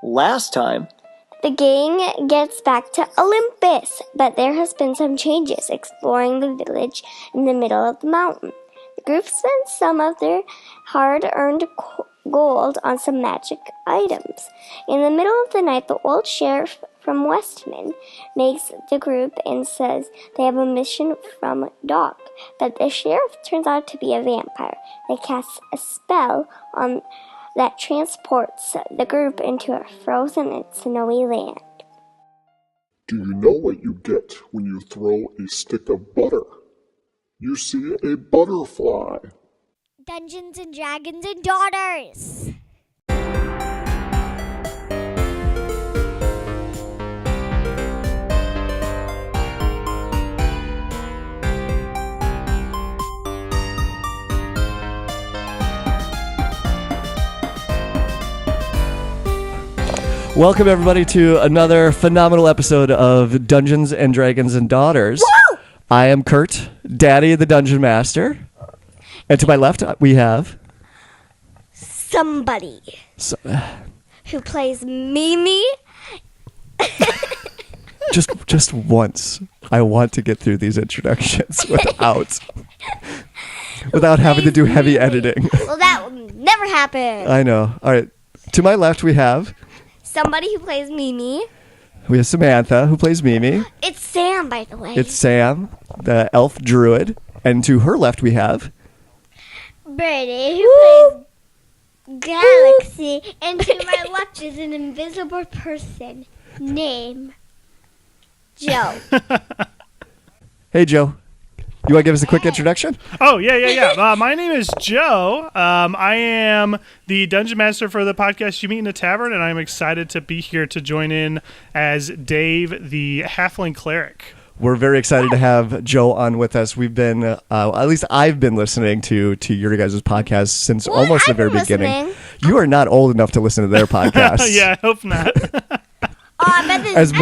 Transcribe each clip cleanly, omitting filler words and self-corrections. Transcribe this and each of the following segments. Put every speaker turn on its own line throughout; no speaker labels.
Last time,
the gang gets back to Olympus, but there has been some changes exploring the village in the middle of the mountain. The group spends some of their hard-earned gold on some magic items. In the middle of the night, the old sheriff from Westman makes the group and says they have a mission from Doc, but the sheriff turns out to be a vampire. They cast a spell on that transports the group into a frozen and snowy land.
Do you know what you get when you throw a stick of butter? You see a butterfly.
Dungeons and Dragons and Daughters.
Welcome, everybody, to another phenomenal episode of Dungeons and Dragons and Daughters.
Woo!
I am Kurt, Daddy the Dungeon Master. And to my left, we have...
Somebody who plays Mimi.
Just once, I want to get through these introductions without having to do heavy editing.
Well, that will never happen.
I know. All right. To my left, we have...
Somebody who plays Mimi.
We have Samantha, who plays Mimi.
It's Sam, by the way.
It's Sam, the elf druid. And to her left, we have...
Brady, who plays Galaxy, and to my left is an invisible person named Joe.
Hey, Joe. You want to give us a quick introduction?
Oh, yeah. My name is Joe. I am the Dungeon Master for the podcast You Meet in a Tavern, and I'm excited to be here to join in as Dave, the Halfling Cleric.
We're very excited to have Joe on with us. We've been, at least I've been listening to your guys' podcast since almost the very beginning. You are not old enough to listen to their podcast.
Yeah, I hope not.
As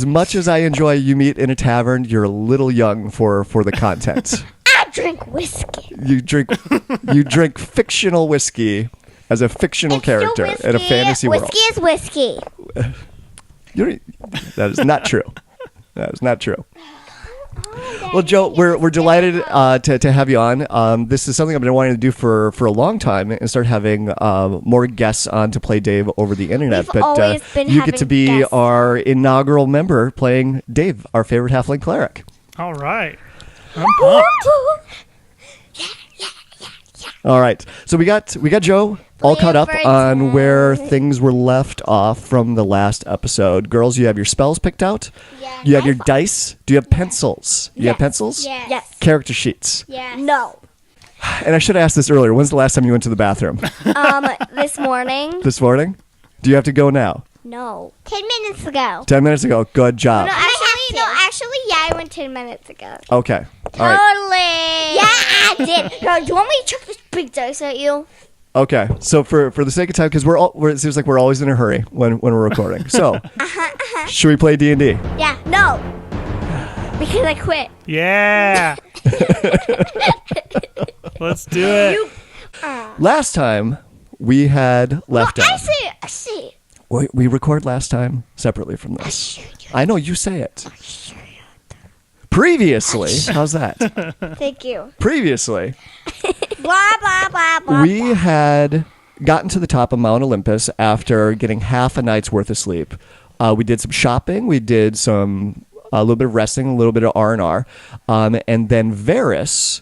much as I enjoy You Meet in a Tavern, you're a little young for the content.
I drink whiskey.
You drink fictional whiskey as a fictional character in a fantasy world.
Whiskey is whiskey.
That is not true. That is not true. Well, Joe, we're delighted to have you on. This is something I've been wanting to do for a long time and start having more guests on to play Dave over the internet. But you get to be guests. Our inaugural member playing Dave, our favorite halfling cleric.
All right. I'm pumped.
All right. So we got Joe all caught up on where things were left off from the last episode. Girls, you have your spells picked out?
Yeah.
You have your dice? Do you have pencils? You have pencils?
Yes.
Character sheets?
Yes.
No.
And I should have asked this earlier. When's the last time you went to the bathroom?
This morning.
This morning? Do you have to go now?
No.
10 minutes ago.
10 minutes ago. Good job.
Actually, I went 10 minutes ago.
Okay. All right.
Totally.
Yeah, I did. No, do you want me to chuck this big dice at you?
Okay. So for the sake of time, because it seems like we're always in a hurry when we're recording. So, should we play D&D?
Yeah. No. Because I quit.
Yeah. Let's do it.
Last time, we had left out.
I see.
We record last time separately from this. I know, you say it. Previously. How's that?
Thank you.
Previously.
Blah, blah, blah, blah.
We had gotten to the top of Mount Olympus after getting half a night's worth of sleep. We did some shopping. We did a little bit of resting, a little bit of R&R. And then Varys,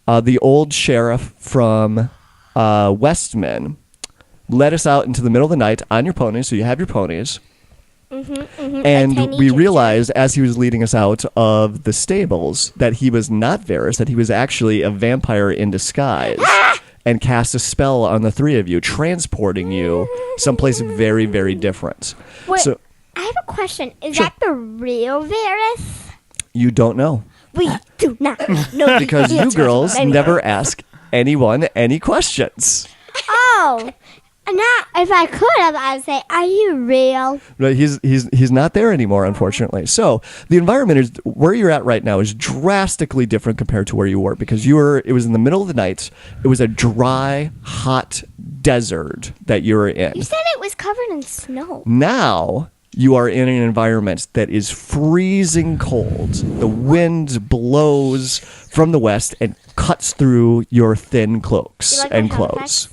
the old sheriff from Westman, led us out into the middle of the night on your ponies. So you have your ponies. And we realized as he was leading us out of the stables that he was not Varys, that he was actually a vampire in disguise and cast a spell on the three of you, transporting you someplace very, very different.
Wait,
so
I have a question. Is
Sure.
that the real Varys?
You don't know.
We do not know.
Because you girls never ask anyone any questions.
Oh. Not if I could have, I would say, "Are you real?"
Right, he's not there anymore, unfortunately. So the environment is where you're at right now is drastically different compared to where you were because it was in the middle of the night. It was a dry, hot desert that you were in.
You said it was covered in snow.
Now you are in an environment that is freezing cold. The wind blows from the west and cuts through your thin cloaks
You like
and
my sound
clothes.
effects?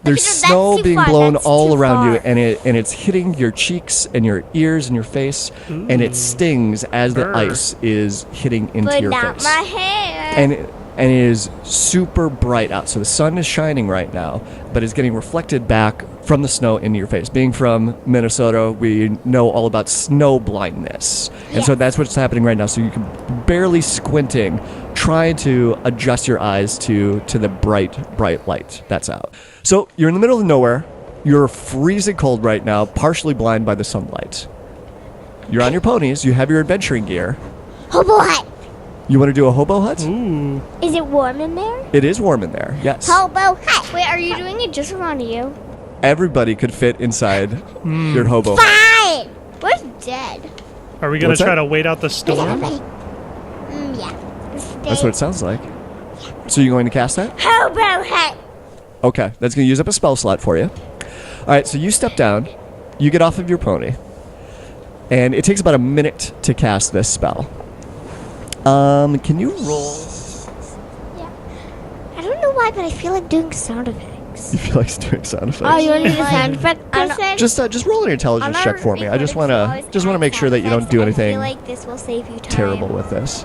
There's
That's
snow
too
being
far.
blown
That's
all
too
around you,
far.
and it's hitting your cheeks and your ears and your face, and it stings as the
Brr.
ice is hitting into
But
your
not
face.
my hair.
And it is super bright out. So the sun is shining right now, but it's getting reflected back from the snow into your face. Being from Minnesota, we know all about snow blindness. And so that's what's happening right now. So you can barely squinting, trying to adjust your eyes to the bright light that's out. So you're in the middle of nowhere. You're freezing cold right now, partially blind by the sunlight. You're on your ponies. You have your adventuring gear.
Hobo hut.
You want to do a hobo hut?
Ooh.
Is it warm in there?
It is warm in there, yes.
Hobo hut. Wait, are you doing it just around you?
Everybody could fit inside your hobo hut.
Fine. Where's Dead?
Are we going
What's
to try
that?
to wait out the storm?
Yeah.
That's what it sounds like. So you're going to cast that?
Hobo hut.
Okay, that's going to use up a spell slot for you. All right, so you step down, you get off of your pony, and it takes about a minute to cast this spell. Can you roll?
I don't know why, but I feel like doing sound effects.
You feel like doing sound effects?
Oh, you want to do the sound effect person?
Just roll an intelligence check for me. I just want to make sure that you don't do
I
anything
feel like this will save you time.
terrible with this.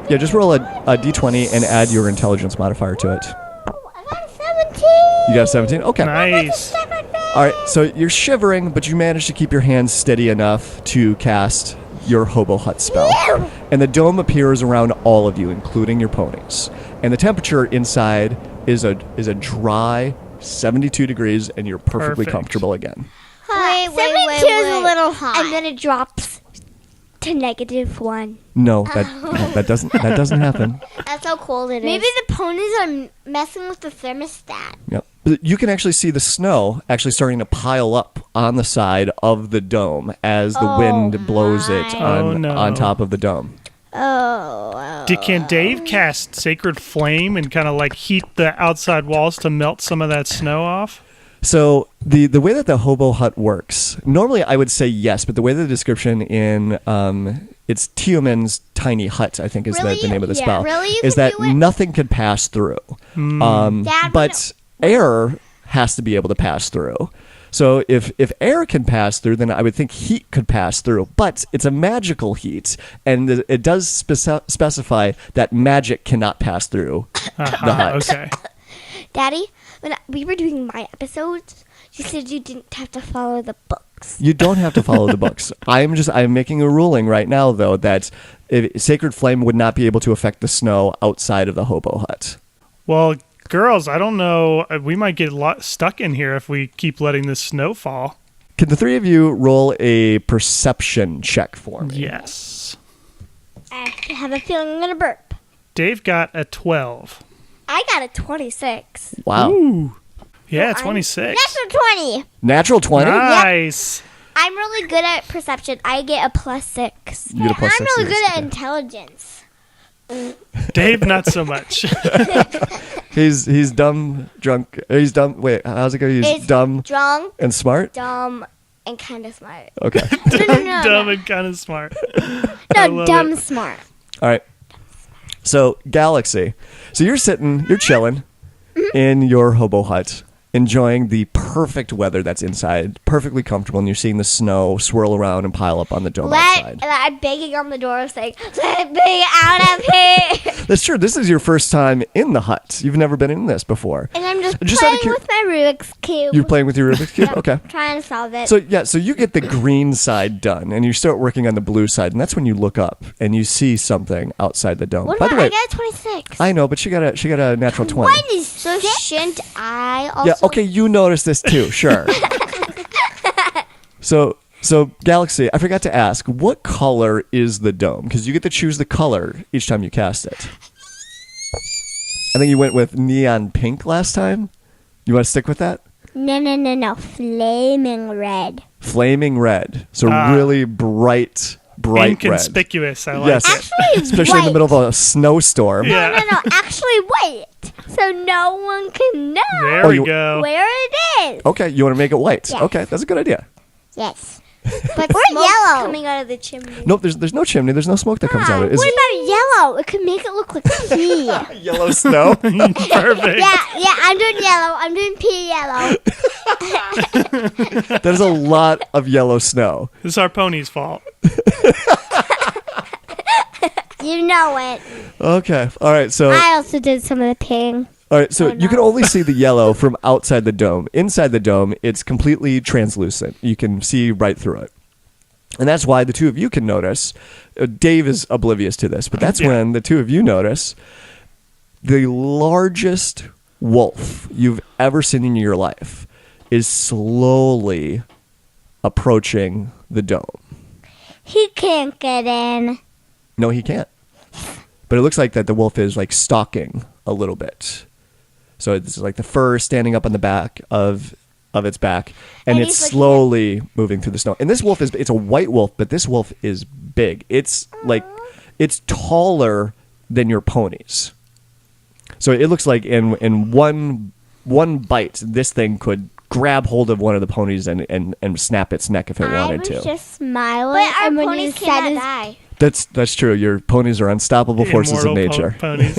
Yeah, just roll a d20 and add your intelligence modifier to it.
I got 17.
You got a 17? Okay.
Nice.
All right, so you're shivering, but you manage to keep your hands steady enough to cast your hobo hut spell. And the dome appears around all of you, including your ponies. And the temperature inside is a dry 72 degrees, and you're perfectly
Perfect.
comfortable again.
Wait,
72 is a little hot.
And then it drops to -1.
No, that doesn't happen.
That's how cold it is.
Maybe the ponies are messing with the thermostat.
Yep. But you can actually see the snow actually starting to pile up on the side of the dome as the wind blows it
Oh, no.
on top of the dome.
Can Dave cast Sacred Flame and kind of like heat the outside walls to melt some of that snow off?
So the way that the hobo hut works, normally I would say yes, but the way the description in it's Tiumen's tiny hut, I think is the name of the spell,
Really? You
is
can
that
do it?
nothing can pass through.
Dad,
But air has to be able to pass through. So if air can pass through, then I would think heat could pass through. But it's a magical heat, and it does specify that magic cannot pass through the hut.
Okay.
Daddy, when we were doing my episodes, you said you didn't have to follow the books.
You don't have to follow the books. I'm making a ruling right now, though, that Sacred Flame would not be able to affect the snow outside of the hobo hut.
Well, girls, I don't know. We might get stuck in here if we keep letting this snow fall.
Can the three of you roll a perception check for me?
Yes.
I have a feeling I'm gonna burp.
Dave got a 12.
I got a 26.
Wow.
Ooh. Yeah, 26.
Natural 20.
Natural 20?
Nice.
I'm really good at perception. I get a +6.
You get a plus
I'm
6.
really good at
Okay.
intelligence.
Dave, not so much.
He's dumb, drunk. He's dumb. Wait, how's it go? He's
It's
dumb
drunk,
and smart?
dumb, and kind of smart.
Okay.
Dumb and kind of smart. I
No,
love
dumb
it.
smart.
All right. So, Galaxy. So you're chilling in your hobo hut, enjoying the perfect weather that's inside, perfectly comfortable, and you're seeing the snow swirl around and pile up on the dome outside.
I'm banging on the door saying, "Let me out of here!"
That's true. This is your first time in the hut. You've never been in this before.
And I'm just
Just out of
playing with my Rubik's Cube.
You're playing with your Rubik's Cube? Okay.
Trying to solve it.
So you get the green side done, and you start working on the blue side, and that's when you look up and you see something outside the dome.
what
By the
about
way,
I got a 26?
I know, but she got a natural 20.
So shouldn't I also?
Yeah, okay, you noticed this too, sure. So Galaxy, I forgot to ask, what color is the dome? Because you get to choose the color each time you cast it. I think you went with neon pink last time. You want to stick with that?
No. Flaming red.
Flaming red. So really bright red.
Inconspicuous. I like
Yes.
it.
Actually,
Especially in the middle of a snowstorm.
Yeah.
No. Actually, white. So no one can know
There
Oh,
we
you-
go.
where it is.
Okay, you want to make it white.
Yes.
Okay, that's a good idea.
Yes.
But
Or
smoke's
yellow.
coming out of the chimney.
Nope, there's no chimney. There's no smoke that comes out of it.
What about yellow? It could make it look like pea.
Yellow snow?
Perfect.
Yeah, I'm doing yellow. I'm doing pea yellow.
That is a lot of yellow snow.
This is our pony's fault.
You know it.
Okay. All right. So
I also did some of the peeing.
all right. So you can only see the yellow from outside the dome. Inside the dome, it's completely translucent. You can see right through it. And that's why the two of you can notice. Dave is oblivious to this, but that's when the two of you notice the largest wolf you've ever seen in your life is slowly approaching the dome.
He can't get in.
No, he can't. But it looks like that the wolf is like stalking a little bit. So it's like the fur standing up on the back of its back, and
And
it's
he's looking
slowly moving through the snow. And this wolf it's a white wolf, but this wolf is big. It's like it's taller than your ponies. So it looks like in one bite, this thing could grab hold of one of the ponies and snap its neck if it wanted
I was
to.
just smiling.
But our
and when you
ponies
said
cannot
his-
die.
That's true. Your ponies are unstoppable forces of
Immortal
nature.
ponies.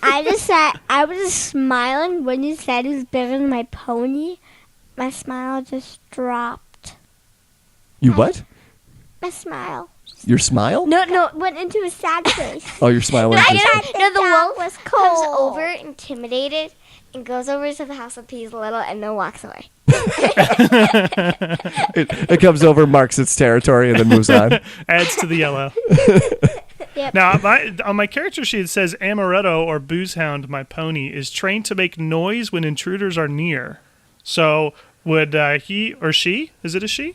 I just said I was just smiling when you said it was bigger than my pony. My smile just dropped.
You what?
My smile.
Your smile?
No, it went into a sad face.
Oh, your smile went
I
just-
know the wolf
was
comes
cold.
over intimidated and goes over to the house of peas a little and then walks away.
it comes over, marks its territory, and then moves on.
Adds to the yellow.
Yep.
Now, on my character sheet, it says Amaretto, or Boozehound, my pony, is trained to make noise when intruders are near. So, would he or she? Is it a she?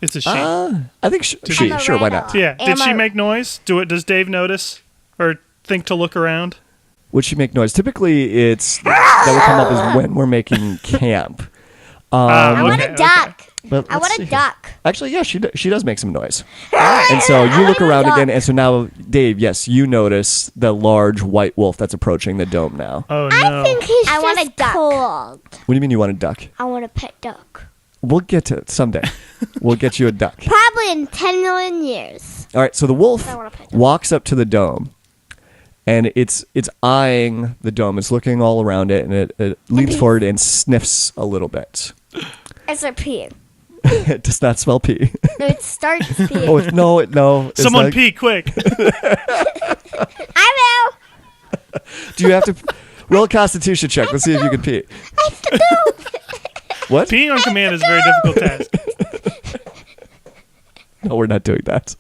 It's a she.
I think she.
Amaretto.
Sure, why not?
Yeah. Did she
Amar-
make noise? Does Dave notice or think to look around?
Would she make noise? Typically, it's that would come up as when we're making camp.
I want
Okay,
a duck.
But
I
let's
want
see
a
here.
duck.
Actually, yeah, she does make some noise. And so you look around again, and so now, Dave, yes, you notice the large white wolf that's approaching the dome now.
Oh, no.
I think he's
I want
just
a duck.
cold.
What do you mean you want a duck?
I want a pet duck.
We'll get to it someday. We'll get you a duck.
Probably in 10 million years.
All right, so the wolf
I want a pet duck.
walks up to the dome, and it's eyeing the dome. It's looking all around it, and it leans forward and sniffs a little bit.
It's a pee.
It does not smell pee.
No, it starts peeing.
Oh, no. It's
Someone
not-
pee quick.
I will.
Do you have to roll a Constitution check? Let's see if you can pee. What?
Peeing on command is a very difficult task.
No, we're not doing that.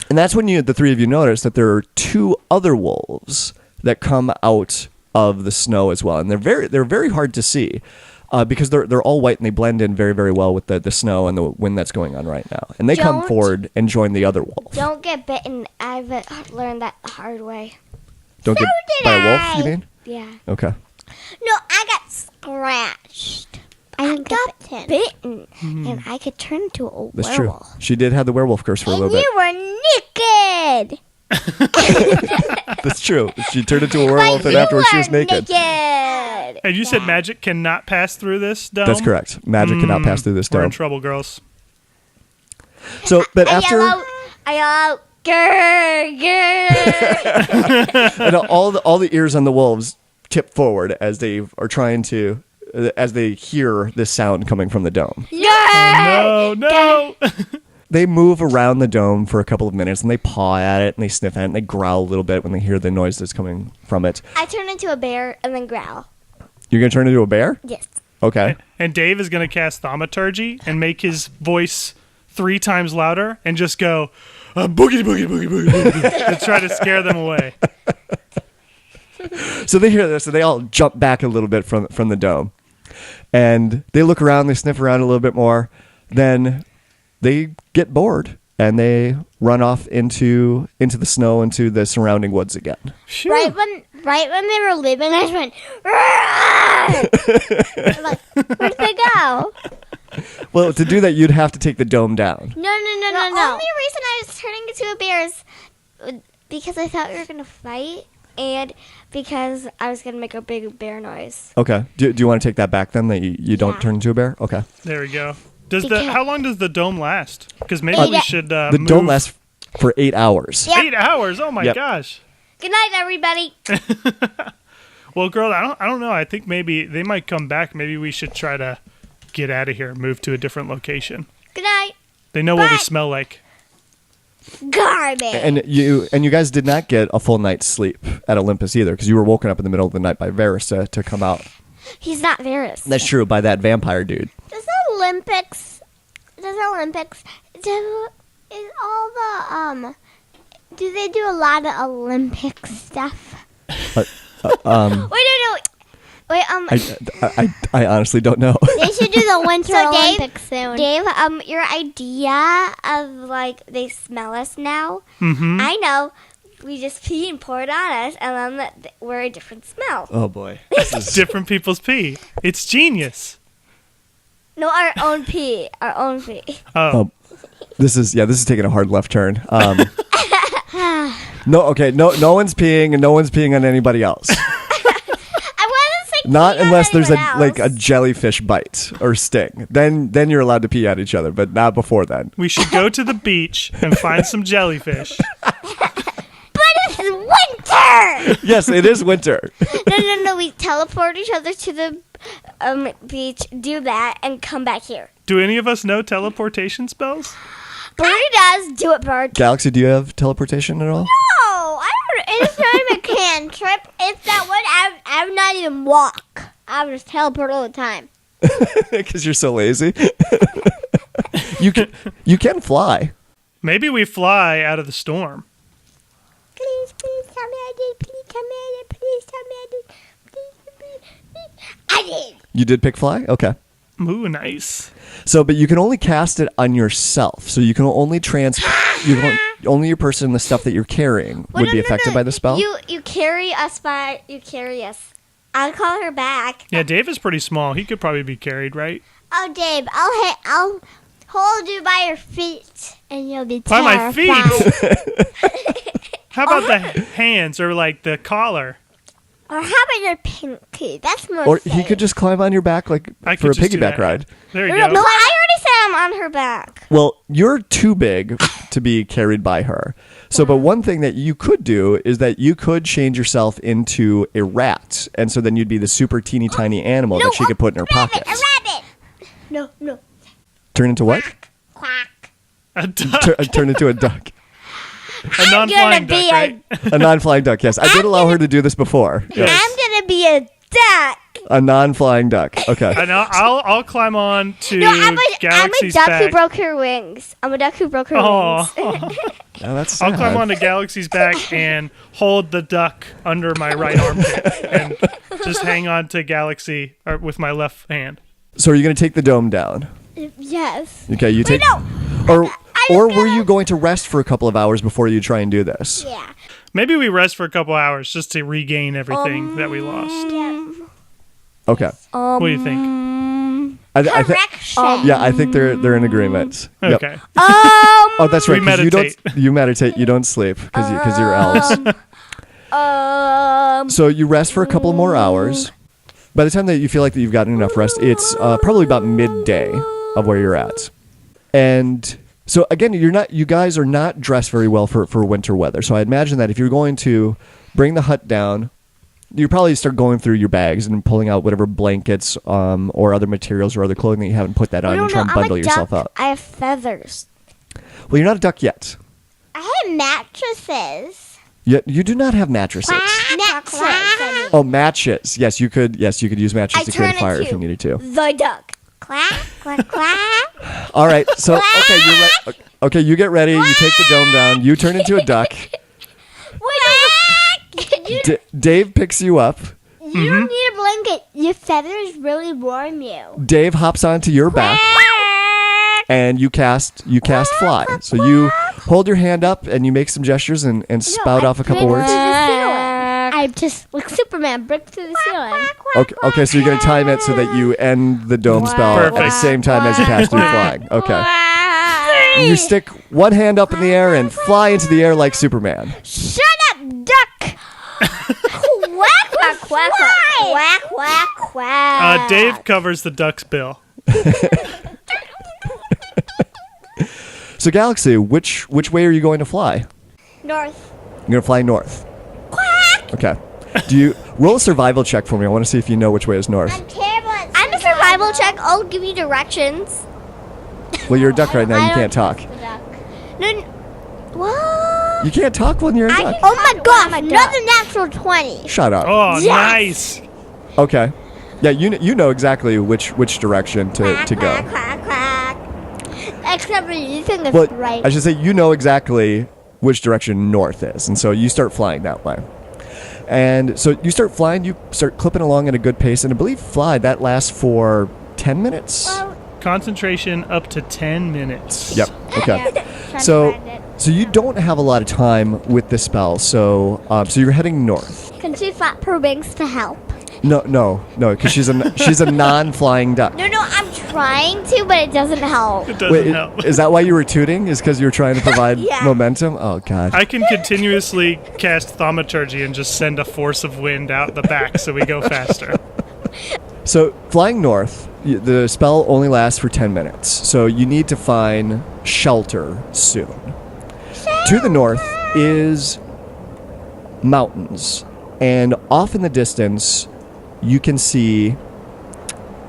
And that's when the three of you notice that there are two other wolves that come out of the snow as well, and they're very hard to see. Because they're all white and they blend in very, very well with the snow and the wind that's going on right now. And they come
Don't-
forward and join the other wolf.
Don't get bitten. I've learned that the hard way.
Don't get
did
by a wolf,
I.
you mean?
Yeah.
Okay.
No, I got scratched. I didn't get bitten.
Bitten. And I could turn into a
That's
werewolf.
true. She did have the werewolf curse for a
And
little bit.
you were naked.
That's true. She turned into a werewolf and afterwards she was naked.
And you said magic cannot pass through this dome?
That's correct. Magic cannot pass through this
We're in
dome.
trouble, girls.
So, but after
I yell, grr, grr.
and all the ears on the wolves tip forward as they are trying to as they hear this sound coming from the dome.
No.
They move around the dome for a couple of minutes and they paw at it and they sniff at it and they growl a little bit when they hear the noise that's coming from it.
I turn into a bear and then growl.
You're going to turn into a bear?
Yes.
Okay.
And Dave is going to cast Thaumaturgy and make his voice 3 times louder and just go, boogie, boogie, boogie, boogie, boogie, and try to scare them away.
So they hear this and they all jump back a little bit from the dome. And they look around, they sniff around a little bit more. Then they get bored and they run off into the snow, into the surrounding woods again.
Phew.
Right when they were leaving, I just went. I'm like, where'd they go?
Well, to do that, you'd have to take the dome down.
No.
The only reason I was turning into a bear is because I thought we were going to fight and because I was going to make a big bear noise.
Okay. Do you want to take that back then, that you don't turn into a bear? Okay.
There we go. How long does the dome last? Because maybe we should
The
move.
dome lasts for 8 hours.
Yep.
8 hours. Oh my
Yep.
gosh.
Good night, everybody.
Well, girl, I don't know. I think maybe they might come back. Maybe we should try to get out of here and move to a different location.
Good night.
They know what we
Bye.
smell like.
Garbage.
And you guys did not get a full night's sleep at Olympus either, because you were woken up in the middle of the night by Varys to come out.
He's not Varys.
That's true, by that vampire dude.
Does Olympics do they do a lot of Olympic stuff? Wait, no. Wait,
I honestly don't know.
They should do the Winter
So, Dave-
Olympics soon.
Dave, your idea of like they smell us now.
Mm-hmm.
I know. We just pee and pour it on us, and then we're a different smell.
Oh boy. This is
Different people's pee. It's genius.
No, our own pee. Our own pee.
Oh.
this is taking a hard left turn. No one's peeing, and no one's peeing on anybody else.
I wasn't saying
Not
pee on
unless there's
anyone
a
else.
jellyfish bite or sting. Then you're allowed to pee at each other, but not before then.
We should go to the beach and find some jellyfish.
But it's winter.
Yes, it is winter.
No. We teleport each other to the beach, do that, and come back here.
Do any of us know teleportation spells?
Birdie does. Do it, Bird.
Galaxy, do you have teleportation at all?
No, I don't. It's not even a cantrip. It's that one. I would not even walk. I would just teleport all the time.
Because you're so lazy. You can fly.
Maybe we fly out of the storm.
Please tell me I did. Please tell me I did. Please tell me I did. Please. I did.
You did pick fly? Okay.
Ooh, nice.
So, but you can only cast it on yourself. So you can only only your person, the stuff that you're carrying would be affected by the spell.
You carry us by. You carry us. I'll call her back.
Yeah, Dave is pretty small. He could probably be carried, right?
Oh, Dave, I'll hold you by your feet, and you'll be
By my
terrified.
feet? How about the hands or like the collar?
Or how about your pinky? That's more
Or
safe.
he could just climb on your back like
I
for a
could just do
piggyback
that.
ride.
There you
No,
go.
I already said I'm on her back.
Well, you're too big to be carried by her. So, but one thing that you could do is that you could change yourself into a rat. And so then you'd be the super teeny tiny animal that she could put in her
rabbit,
pockets.
A rabbit. No.
Turn into what?
Quack.
A duck.
Turn into a duck.
A non-flying duck, right?
A non-flying duck, yes. I did allow her to do do before. Yes.
I'm gonna be a duck.
A non-flying duck. Okay.
And I'll climb on to
No, I'm a
Galaxy's
duck
back.
who broke her wings. I'm a duck who broke her
Oh.
wings.
Now that's
I'll
sad.
climb onto Galaxy's back and hold the duck under my right armpit and just hang on to Galaxy with my left hand.
So are you going to take the dome down?
Yes.
Okay, you take.
no.
Or were you going to rest for a couple of hours before you try and do this?
Yeah.
Maybe we rest for a couple hours just to regain everything that we lost.
Okay.
What do you think?
Correction.
Yeah, I think they're in agreement. Yep.
Okay.
Oh, that's right.
We
'cause
meditate.
You meditate. You don't sleep because you're elves. So you rest for a couple more hours. By the time that you feel like that you've gotten enough rest, it's probably about midday of where you're at. And so again, you guys are not dressed very well for winter weather. So I imagine that if you're going to bring the hut down, you probably start going through your bags and pulling out whatever blankets or other materials or other clothing that you haven't put that on and try and bundle yourself up.
I have feathers.
Well, you're not a duck yet.
I have mattresses.
You do not have mattresses.
Mattresses.
Oh, matches. Yes, you could use matches
I
to create a
turn
fire if
into
you needed to.
The duck. Quack, quack, quack.
All right. So okay, okay. You get ready. You take the dome down. You turn into a duck. Dave picks you up.
You don't need a blanket. Your feathers really warm you.
Dave hops onto your back. and you cast fly. So you hold your hand up and you make some gestures and spout off a couple words.
I just like Superman break through the ceiling.
Okay, so you're gonna time it so that you end the dome spell at the same time as you cast through flying. Okay. You stick one hand up in the air and fly into the air like Superman.
Shut up, duck! Quack, quack, quack, quack, quack, quack.
Dave covers the duck's bill.
So Galaxy, which way are you going to fly?
North.
You're gonna fly north. Quack! Okay. Do you roll a survival check for me? I want to see if you know which way is north.
I'm terrible at
I'm a survival check. I'll give you directions.
Well, you're a duck right now. You can't talk.
No. What?
You can't talk when you're a duck.
Oh my gosh, another natural 20.
Shut up.
Oh, nice.
Okay. Yeah, you know exactly which direction to go.
Quack, quack, quack. Except for you think it's
Well,
right.
I should say you know exactly which direction north is, and so you start flying that way. And so you start flying, you start clipping along at a good pace, and I believe that lasts for 10 minutes.
Concentration up to 10 minutes.
Yep. Okay. So you don't have a lot of time with this spell. So you're heading north.
Can she flap her wings to help?
No, because she's a non-flying duck.
No, I'm trying to, but it doesn't help.
It doesn't
Wait,
help.
is that why you were tooting? Is because you were trying to provide
Yeah.
momentum? Oh God.
I can continuously cast thaumaturgy and just send a force of wind out the back so we go faster.
So flying north, the spell only lasts for 10 minutes. So you need to find shelter soon. To the north is mountains, and off in the distance, you can see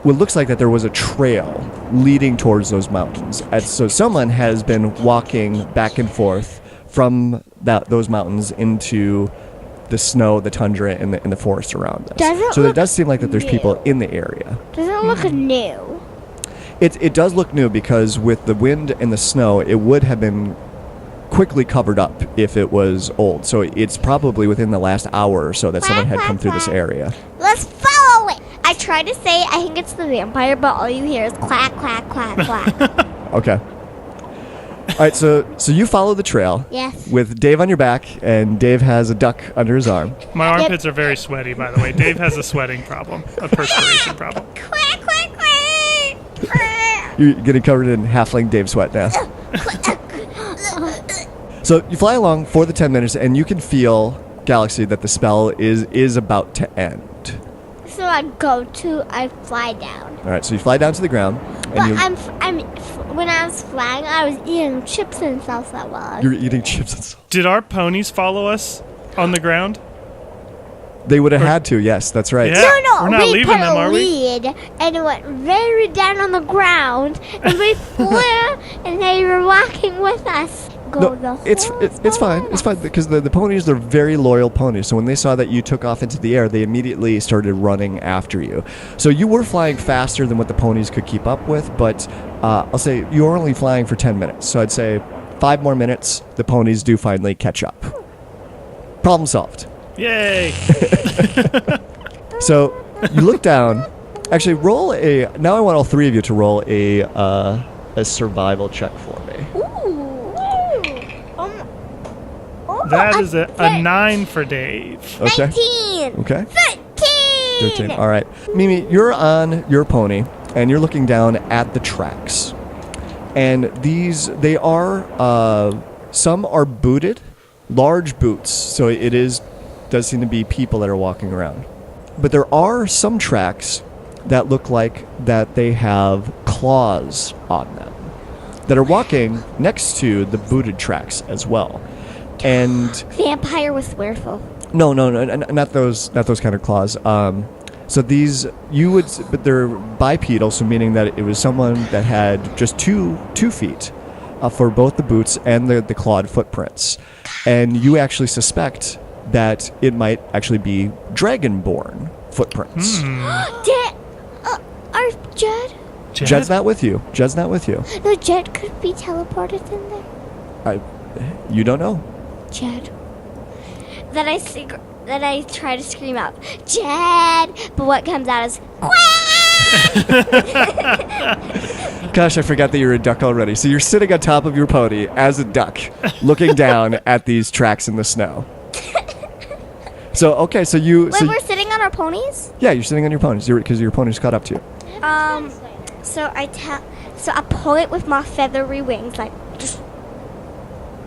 what looks like that there was a trail leading towards those mountains. And so someone has been walking back and forth from those mountains into the snow, the tundra, and the forest around us. So it does seem like that there's people in the area.
Does it look new?
It does look new because with the wind and the snow, it would have been quickly covered up if it was old. So it's probably within the last hour or so that someone had come through this area.
Let's follow it.
I try to say I think it's the vampire, but all you hear is quack, quack, quack, quack.
Okay. All right, so you follow the trail.
Yes.
With Dave on your back, and Dave has a duck under his arm.
My armpits are very sweaty, by the way. Dave has a sweating problem, a perspiration problem.
Quack, quack, quack.
You're getting covered in halfling Dave sweat now. So you fly along for the 10 minutes, and you can feel, Galaxy, that the spell is about to end.
So I fly down.
All right, so you fly down to the ground, and
When I was flying, I was eating chips and salsa while
you're eating chips and salt.
Did our ponies follow us on the ground?
They would have had to, yes, that's right.
Yeah.
No,
We're not
we
leaving
put
them,
a
are we?
lead, and it went very down on the ground, and we flew, and they were walking with us.
No, it's fine. It's fine because the ponies, they're very loyal ponies. So when they saw that you took off into the air, they immediately started running after you. So you were flying faster than what the ponies could keep up with, but I'll say you were only flying for 10 minutes. So I'd say 5 more minutes, the ponies do finally catch up. Problem solved.
Yay!
So you look down. Actually, roll a. Now I want all three of you to roll a survival check for me.
That is a 9 for Dave.
Okay.
19.
Okay.
13.
13. All right. Mimi, you're on your pony, and you're looking down at the tracks. And they are, some are booted, large boots. So does seem to be people that are walking around. But there are some tracks that look like that they have claws on them that are walking next to the booted tracks as well. And
Vampire with swearful.
no, not those kind of claws. So these but they're bipedal, so meaning that it was someone that had just two feet for both the boots and the clawed footprints, and you actually suspect that it might actually be dragonborn footprints.
Our Jed?
Jed's not with you.
No, Jed could be teleported in there.
You don't know.
Jed. Then I try to scream out, Jed! But what comes out is, quack!
Gosh, I forgot that you're a duck already. So you're sitting on top of your pony as a duck, looking down at these tracks in the snow. So, okay, so you...
Wait,
so,
we're sitting on our ponies?
yeah, you're sitting on your ponies because your pony's caught up to you.
So I point with my feathery wings, like,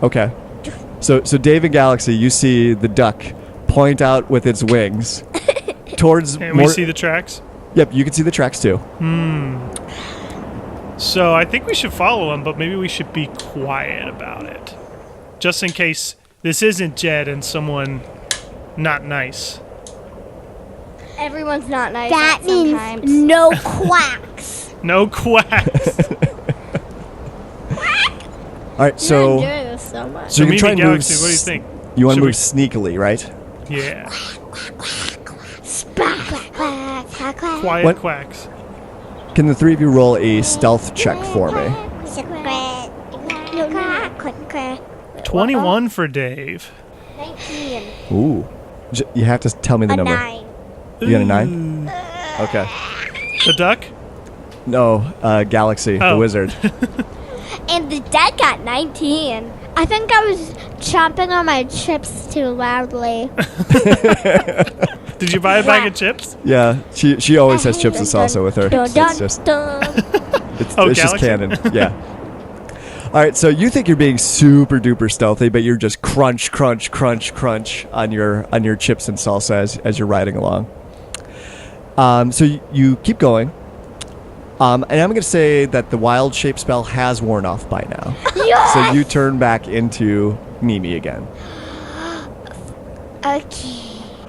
Okay. So Dave and Galaxy, you see the duck point out with its wings towards
And we see the tracks.
Yep, you can see the tracks too.
So I think we should follow him, but maybe we should be quiet about it. Just in case this isn't Jed and someone not nice.
everyone's not nice.
That means
sometimes.
no quacks.
No quacks.
All right, so
I'm enjoying this so much.
so you can
Mimi
try and move.
Galaxy, what do you think?
You want to
Should
move sneakily, right?
Yeah.
Quack, quack, quack, quack.
Quiet
What?
quacks.
Can the three of you roll a stealth check for me?
Quack, quack, quack.
21 for Dave.
19.
Ooh, you have to tell me the
A
number.
9.
You got a 9? Okay.
The duck?
No, Galaxy, the
Oh.
wizard.
And the dad got 19.
I think I was chomping on my chips too loudly.
Did you buy a bag of chips?
Yeah, she always has chips and salsa with her.
Dun,
It's
dun,
just
dun.
it's
Oh,
just
Galaxy?
canon. Yeah. All right, so you think you're being super duper stealthy, but you're just crunch, crunch, crunch, crunch on your chips and salsa as you're riding along. So you keep going. And I'm going to say that the wild shape spell has worn off by now.
Yes!
So you turn back into Mimi again.
Okay.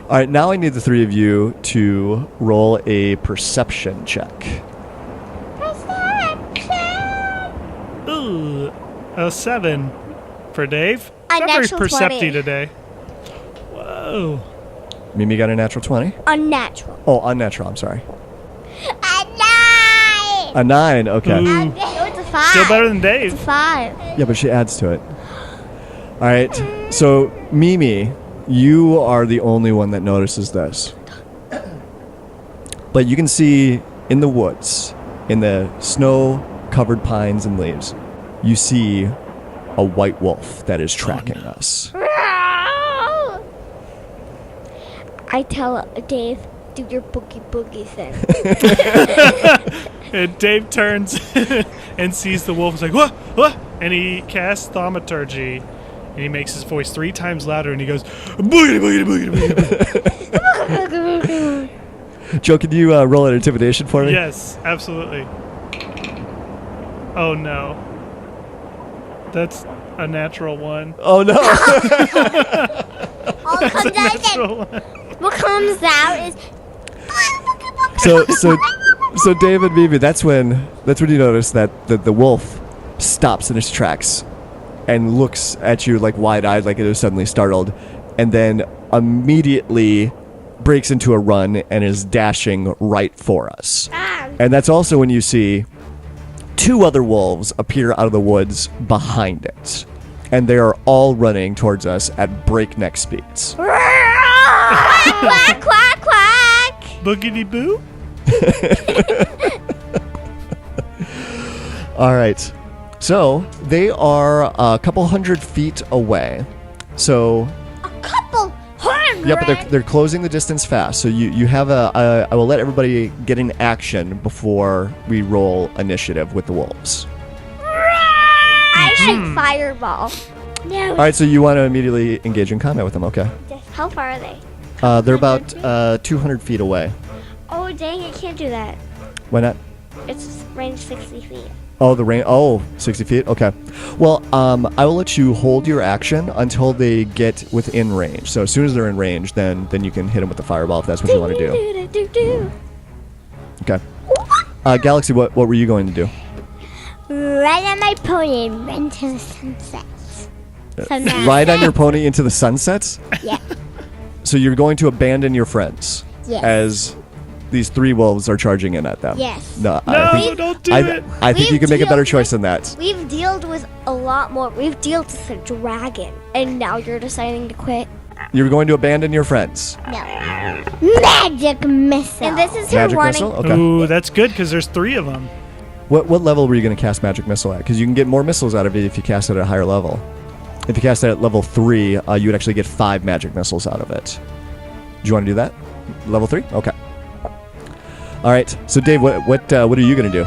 All right, now I need the three of you to roll a perception check.
Ooh, a 7 for Dave.
A
Not very
natural
percepty
20.
today. Whoa.
Mimi got a natural 20.
Unnatural.
Oh, unnatural, I'm sorry.
A 9.
A 9, okay.
Ooh.
No, it's a 5.
Still better than Dave.
5.
Yeah, but she adds to it. All right, so Mimi, you are the only one that notices this. But you can see in the woods, in the snow-covered pines and leaves, you see a white wolf that is tracking us.
I tell Dave, do your boogie boogie thing.
And Dave turns and sees the wolf. He's like, what? What? And he casts thaumaturgy. And he makes his voice 3 times louder. And he goes, boogity, boogity, boogity, boogity.
Joe, can you roll an intimidation for me?
Yes, absolutely. Oh, no. That's a natural 1.
Oh, no.
All comes out is,
Natural 1.
what comes out is
So David, Mimi, that's when you notice that the wolf stops in its tracks and looks at you like wide-eyed, like it was suddenly startled, and then immediately breaks into a run and is dashing right for us. And that's also when you see 2 other wolves appear out of the woods behind it. And they are all running towards us at breakneck speeds.
quack, quack, quack, quack.
Boogity boo?
All right. So they are a couple hundred feet away. So
Couple hundred.
yeah, but they're closing the distance fast. So you have I will let everybody get in action before we roll initiative with the wolves.
I shoot fireball. No.
All right. So you want to immediately engage in combat with them? Okay.
How far are they?
They're about 200 feet away.
Oh, dang, I can't do that.
Why not?
It's range 60 feet.
Oh, the range. Oh, 60 feet. Okay. Well, I will let you hold your action until they get within range. So as soon as they're in range, then you can hit them with the fireball if that's what you want to do. Okay. Galaxy, what were you going to do?
Ride on my pony and run to the sunset.
Ride on your pony into the sunsets?
Yeah.
So you're going to abandon your friends
Yes.
as these 3 wolves are charging in at them.
Yes.
No,
No, don't do it.
I think you
We've
can make a better
dealt
choice than that.
We've dealt with a lot more. We've dealt with a dragon, and now you're deciding to quit.
You're going to abandon your friends.
No. Magic missile. And this is her
Magic
wanting.
missile? Okay.
Ooh, that's good because there's 3 of them.
What level were you going to cast Magic Missile at? Because you can get more missiles out of it if you cast it at a higher level. If you cast it at level 3, you would actually get 5 Magic Missiles out of it. Do you want to do that? Level 3? Okay. All right. So Dave, what are you going to do?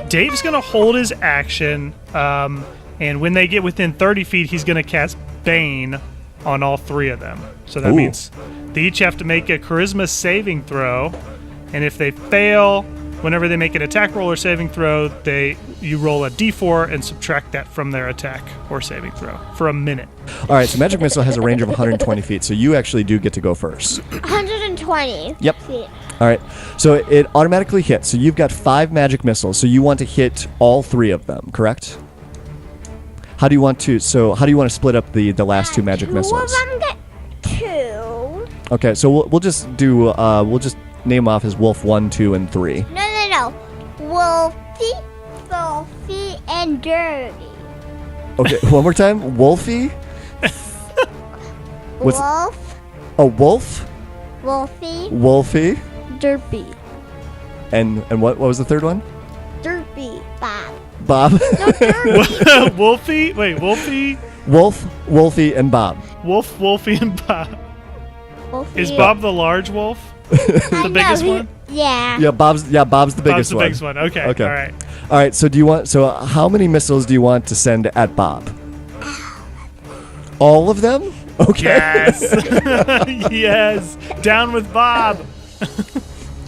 Dave's going to hold his action, and when they get within 30 feet, he's going to cast Bane on all 3 of them. So that means they each have to make a Charisma saving throw, and if they fail, whenever they make an attack roll or saving throw, you roll a d4 and subtract that from their attack or saving throw for a minute.
All right. So Magic Missile has a range of 120 feet, so you actually do get to go first.
120
Yep.
feet.
All right. So it automatically hits. So you've got 5 Magic Missiles. So you want to hit all 3 of them, correct? How do you want to split up the last 2 Magic Missiles?
2 of them get 2.
Okay. So we'll just name off as Wolf 1, 2, and 3.
No. Wolfie, Sophie, and Dirty.
Okay. One more time. Wolfie. What's-
Wolf,
Oh, Wolf.
Wolfie,
Derpy.
And what was the third one?
Derpy, Bob.
Bob.
No, Derpy.
Wolfie? Wait, Wolfie?
Wolf, Wolfie, and Bob.
Wolfie, and Bob.
Wolfie.
Is Bob the large wolf? The biggest one?
Yeah.
Yeah, Bob's the
Bob's
biggest
the
one.
biggest one. Okay.
Okay.
All right.
All right. So how many missiles do you want to send at Bob? All of them? Okay.
Yes. Yes. Down with Bob.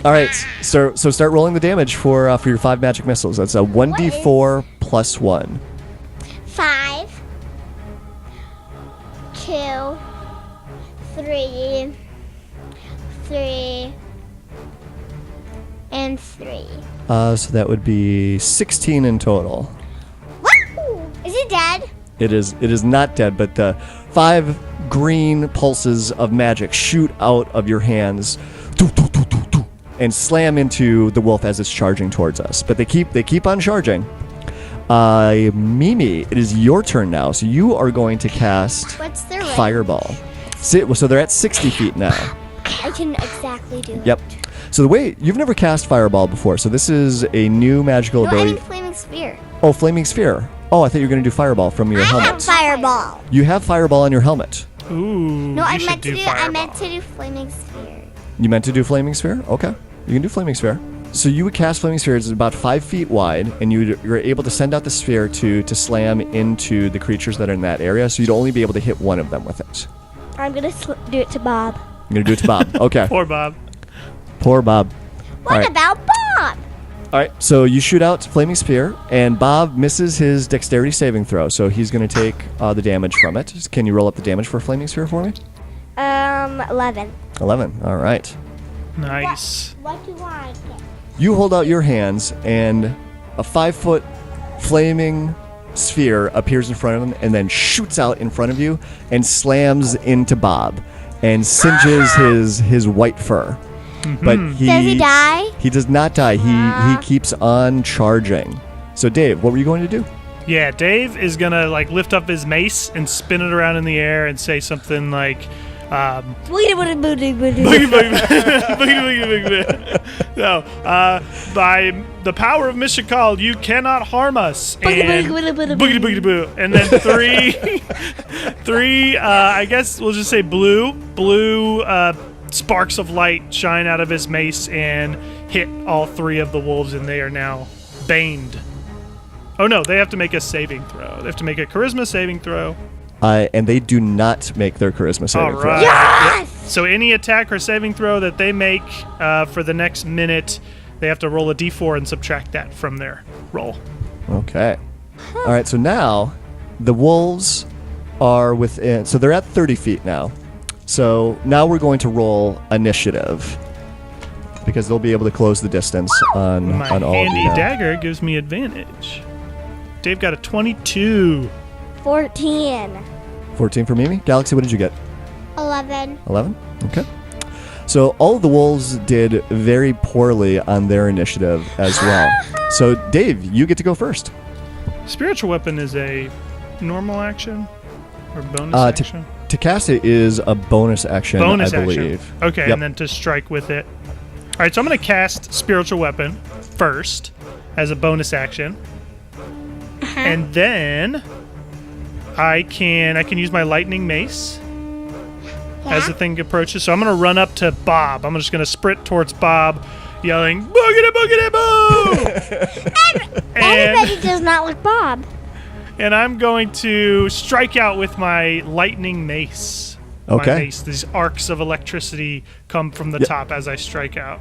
All right. So start rolling the damage for your 5 Magic Missiles. That's a 1d4 plus 1.
5, 2, 3, 3, and 3.
So that would be 16 in total.
Woo! Is it dead?
It is not dead, but 5 green pulses of magic shoot out of your hands and slam into the wolf as it's charging towards us. But they keep on charging. Mimi, it is your turn now. So you are going to cast
What's their range?
Fireball. So they're at 60 feet now.
I can exactly do it.
Yep. So the way you've never cast Fireball before, so this is a new magical
No, I
ability.
mean Flaming Sphere.
Oh, Flaming Sphere. Oh, I thought you were going to do Fireball from your
I
helmet.
have Fireball.
You have Fireball on your helmet.
Ooh.
No,
you
I
should
meant to do. I
Fireball.
meant to do Flaming Sphere.
You meant to do Flaming Sphere? Okay. You can do Flaming Sphere. So you would cast Flaming Sphere. It's about 5 feet wide, and you're able to send out the sphere to slam into the creatures that are in that area, so you'd only be able to hit one of them with it.
I'm gonna do it to Bob.
I'm going to do it to Bob. Okay.
Poor Bob.
Poor Bob.
What
All right.
about Bob?
All right. So you shoot out Flaming Sphere, and Bob misses his dexterity saving throw, so he's going to take the damage from it. Can you roll up the damage for Flaming Sphere for me?
11.
11. All right.
Nice.
What do I get?
You hold out your hands, and a 5-foot flaming sphere appears in front of him and then shoots out in front of you and slams into Bob and singes his white fur. But
Does he die?
He does not die. He keeps on charging. So Dave, what were you going to do?
Yeah, Dave is gonna lift up his mace and spin it around in the air and say something like,
Booty, booty, booty, booty.
"Boogie, boogie, boogie, boogie, boogie." No, by the power of Mishakal, you cannot harm us. And boogity boogity boo. And then three. I guess we'll just say blue. Sparks of light shine out of his mace and hit all 3 of the wolves, and they are now baned. Oh no, they have to make a saving throw. They have to make a charisma saving throw.
And they do not make their charisma saving
All
throw.
right.
Yes!
So any attack or saving throw that they make for the next minute, they have to roll a d4 and subtract that from their roll.
Okay. All right, so now the wolves are within... So they're at 30 feet now. So now we're going to roll initiative because they'll be able to close the distance on
My
all of you
handy
now.
dagger gives me advantage. Dave got a 22.
14.
14 for Mimi. Galaxy, what did you get?
11.
11? Okay. So all of the wolves did very poorly on their initiative as well. So Dave, you get to go first.
Spiritual weapon is a normal action or bonus
To
action?
cast it is a bonus action,
Bonus
I
action.
believe.
Okay,
Yep.
and then to strike with it. All right, so I'm going to cast spiritual weapon first. as a bonus action. And then I can use my lightning mace as the thing approaches. So I'm going to run up to Bob. I'm just going to sprint towards Bob, yelling, "Boogity, boogity, boo!"
Everybody does not like Bob.
And I'm going to strike out with my lightning mace.
Okay.
My mace. These arcs of electricity come from the top as I strike out.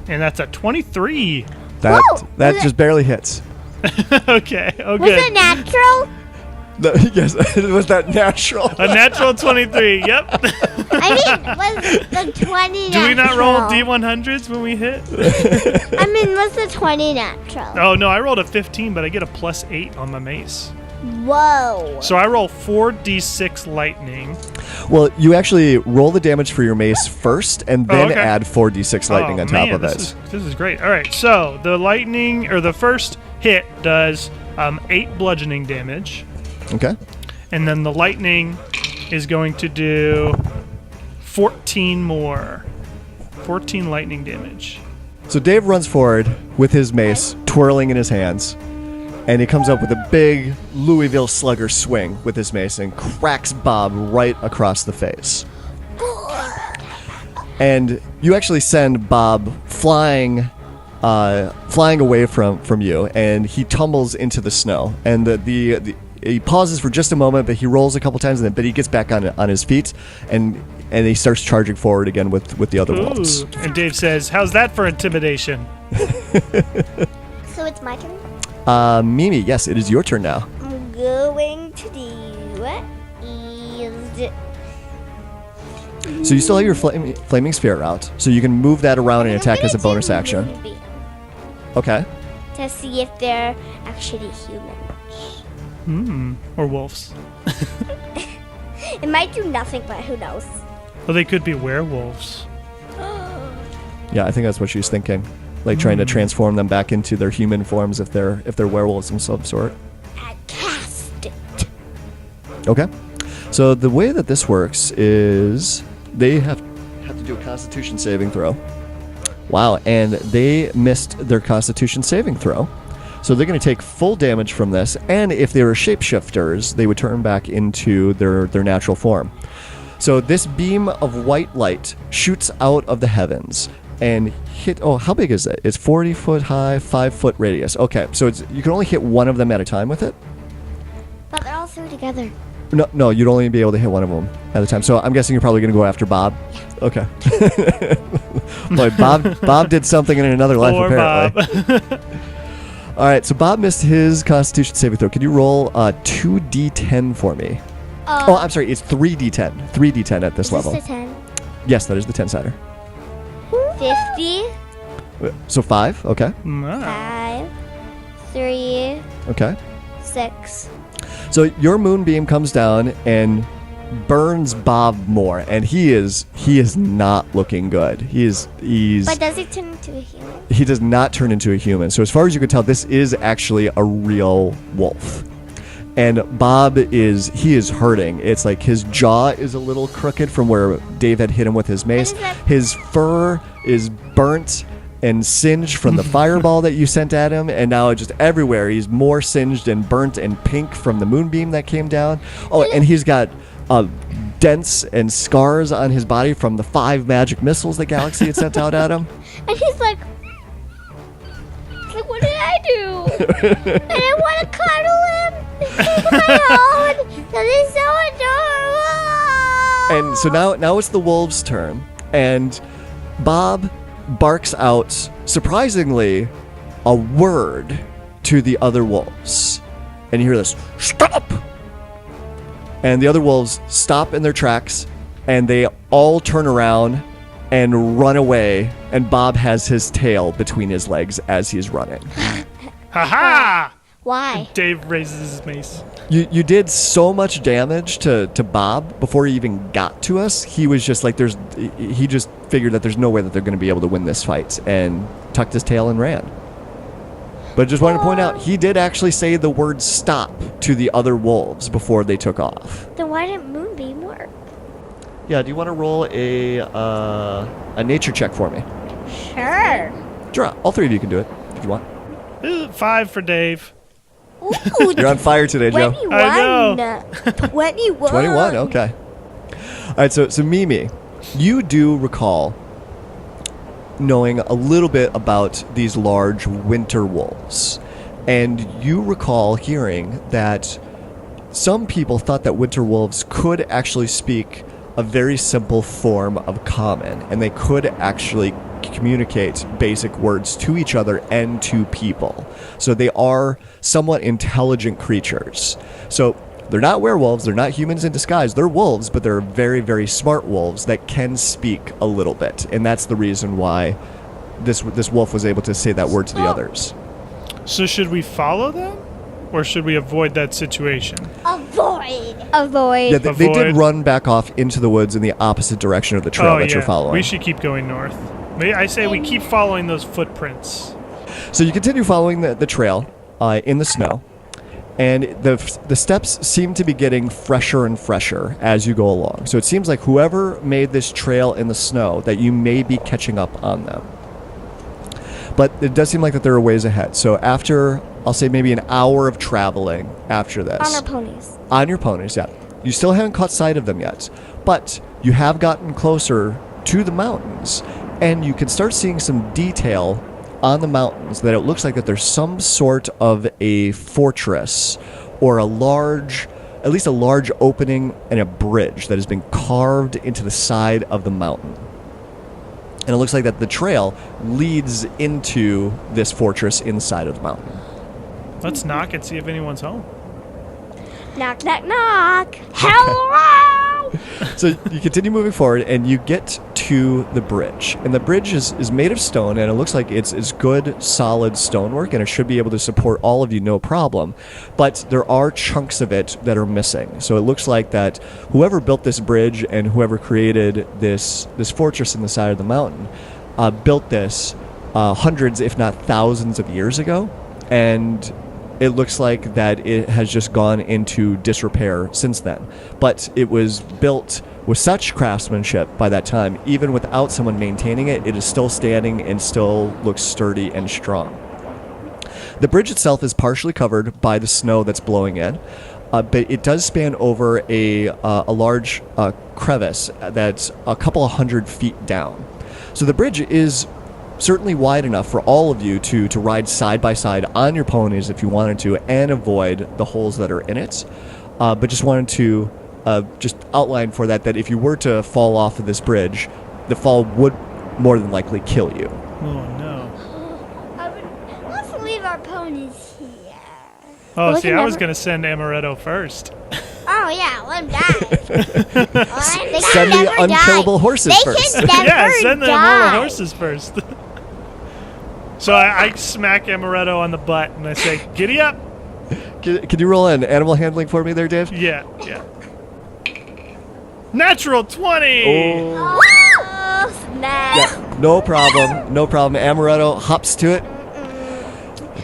And that's a 23.
That just barely hits.
Okay. Oh,
Was
good.
it natural?
Yes, was that natural?
A natural 23. Yep.
I mean, was the 20 natural?
Do we not roll D100s when we hit?
I mean, was the 20 natural?
Oh, no. I rolled a 15, but I get a +8 on my mace.
Whoa.
So I roll 4d6 lightning.
Well, you actually roll the damage for your mace first, and then
okay.
add 4d6 lightning on top of it.
This is great. All right. So the lightning, or the first hit, does 8 bludgeoning damage.
Okay.
And then the lightning is going to do 14 more. 14 lightning damage.
So Dave runs forward with his mace twirling in his hands, and he comes up with a big Louisville Slugger swing with his mace and cracks Bob right across the face. And you actually send Bob flying away from you, and he tumbles into the snow. And he pauses for just a moment, but he rolls a couple times, but he gets back on his feet, and he starts charging forward again with the other wolves.
And Dave says, "How's that for intimidation?"
So it's my turn?
Mimi, yes, it is your turn now.
I'm going to do
So you still have your flaming spirit route, so you can move that around and attack as a bonus action.
Moonbeam
Okay.
to see if they're actually humans.
Or wolves.
It might do nothing, but who knows?
Well, they could be werewolves.
Yeah, I think that's what she's thinking. Like trying to transform them back into their human forms if they're werewolves of some sort.
I cast it.
Okay. So the way that this works is they have to do a Constitution saving throw. Wow, and they missed their Constitution saving throw. So they're going to take full damage from this, and if they were shapeshifters, they would turn back into their natural form. So this beam of white light shoots out of the heavens and hit... Oh, how big is it? It's 40 foot high, 5 foot radius. Okay, so you can only hit one of them at a time with it?
But they're all three together.
No, you'd only be able to hit one of them at a time. So I'm guessing you're probably going to go after Bob. Okay. Boy, Bob did something in another life,
Poor
apparently.
Bob.
All right, so Bob missed his Constitution saving throw. Could you roll 2d10 for me? I'm sorry, it's 3d10. 3d10 at this level.
Is this a 10?
Yes, that is the 10-sider.
50,
So 5, okay.
5, 3,
Okay.
6.
So your moonbeam comes down and burns Bob more, and he is not looking good. He's
But does he turn into a human?
he does not turn into a human. So as far as you can tell, this is actually a real wolf. And Bob is hurting. It's like his jaw is a little crooked from where Dave had hit him with his mace. His fur is burnt and singed from the fireball that you sent at him, and now just everywhere he's more singed and burnt and pink from the moonbeam that came down. Oh, and he's got dents and scars on his body from the 5 magic missiles that Galaxy had sent out at him.
And he's like, what did I do? And I want to cuddle him. Take my own. That is so adorable.
And so now it's the wolves' turn, and Bob barks out, surprisingly, a word to the other wolves. And you hear this, "Stop!" And the other wolves stop in their tracks, and they all turn around and run away, and Bob has his tail between his legs as he's running.
Ha-ha!
Why?
Dave raises his mace.
You did so much damage to Bob before he even got to us. He was just like, he just figured that there's no way that they're going to be able to win this fight, and tucked his tail and ran. But I just wanted to point out, he did actually say the word "stop" to the other wolves before they took off.
Then why didn't Moonbeam work?
Yeah, do you want to roll a nature check for me?
Sure.
Sure, all 3 of you can do it if you want.
5 for Dave.
Ooh,
You're on fire today, Joe.
21.
I know.
21.
21, okay. All right, so Mimi, you do recall knowing a little bit about these large winter wolves. And you recall hearing that some people thought that winter wolves could actually speak a very simple form of common, and they could actually communicate basic words to each other and to people. So they are somewhat intelligent creatures. So they're not werewolves, they're not humans in disguise, they're wolves, but they're very, very smart wolves that can speak a little bit. And that's the reason why this wolf was able to say that word to the others.
So should we follow them? Or should we avoid that situation?
Avoid.
Yeah, they did
Avoid.
run back off into the woods in the opposite direction of the trail that you're following.
We should keep going north. I say we keep following those footprints.
So you continue following the trail in the snow, and the steps seem to be getting fresher and fresher as you go along. So it seems like whoever made this trail in the snow, that you may be catching up on them. But it does seem like that they're a ways ahead. So after, I'll say maybe an hour of traveling after this.
On our ponies.
On your ponies, yeah. You still haven't caught sight of them yet, but you have gotten closer to the mountains, and you can start seeing some detail on the mountains that it looks like that there's some sort of a fortress or at least a large opening and a bridge that has been carved into the side of the mountain. And it looks like that the trail leads into this fortress inside of the mountain.
Let's knock and see if anyone's home.
Knock, knock, knock. Hello.
So you continue moving forward, and you get to the bridge. And the bridge is made of stone, and it looks like it's good, solid stonework, and it should be able to support all of you no problem. But there are chunks of it that are missing. So it looks like that whoever built this bridge and whoever created this fortress in the side of the mountain built this hundreds, if not thousands of years ago. And it looks like that it has just gone into disrepair since then. But it was built with such craftsmanship by that time, even without someone maintaining it, it is still standing and still looks sturdy and strong. The bridge itself is partially covered by the snow that's blowing in, but it does span over a large crevice that's a couple of 100 feet down. So the bridge is certainly wide enough for all of you to ride side by side on your ponies if you wanted to, and avoid the holes that are in it. But just wanted to just outline for that if you were to fall off of this bridge, the fall would more than likely kill you.
Oh, no.
Let's leave our ponies here.
Oh,
Well,
see, I was going to send Amaretto first.
Oh, yeah, let them die. They
Send
can
the
never
unkillable
die.
horses
They
first.
can never
Yeah, send the
die.
immortal horses first. So I smack Amaretto on the butt, and I say, giddy up.
Can you roll an animal handling for me there, Dave?
Yeah. Natural 20!
Oh, snap.
Yeah, no problem. Amaretto hops to it,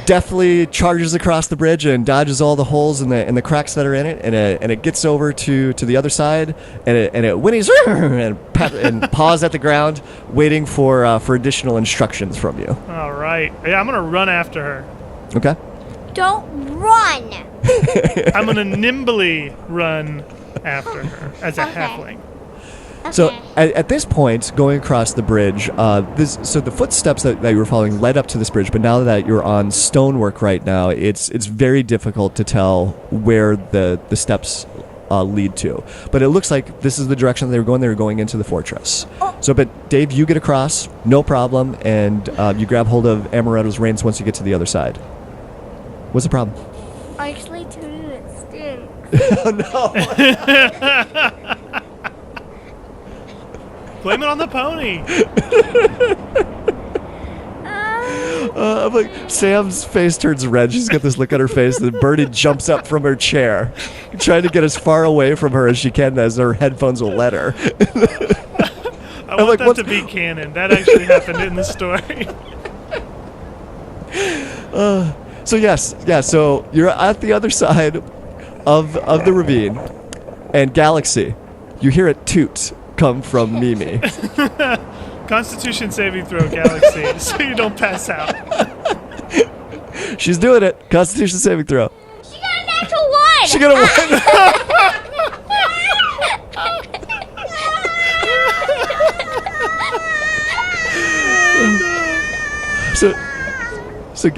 deftly charges across the bridge and dodges all the holes and the cracks that are in it, and it gets over to the other side, and it whinnies and paws at the ground, waiting for additional instructions from you.
All right. Yeah, I'm going to run after her.
Okay.
Don't run.
I'm going to nimbly run after her as a
Okay.
halfling.
So
Okay.
at this point, going across the bridge, so the footsteps that you were following led up to this bridge, but now that you're on stonework right now, it's very difficult to tell where the steps lead to. But it looks like this is the direction they were going. They were going into the fortress. So, but Dave, you get across, no problem, and you grab hold of Amaretto's reins once you get to the other side. What's the problem?
Actually, to me, it stinks.
Oh no!
Blame it on the pony.
I'm like, Sam's face turns red. She's got this look on her face. And Bertie jumps up from her chair, trying to get as far away from her as she can, as her headphones will let her.
I want
like,
that
what's-
to be canon. That actually happened in the story.
So yes, yeah. So you're at the other side of the ravine, and Galaxy, you hear a toot come from Mimi.
Constitution saving throw, Galaxy, so you don't pass out.
She's doing it. Constitution saving throw.
She got a natural one.
She got a 1.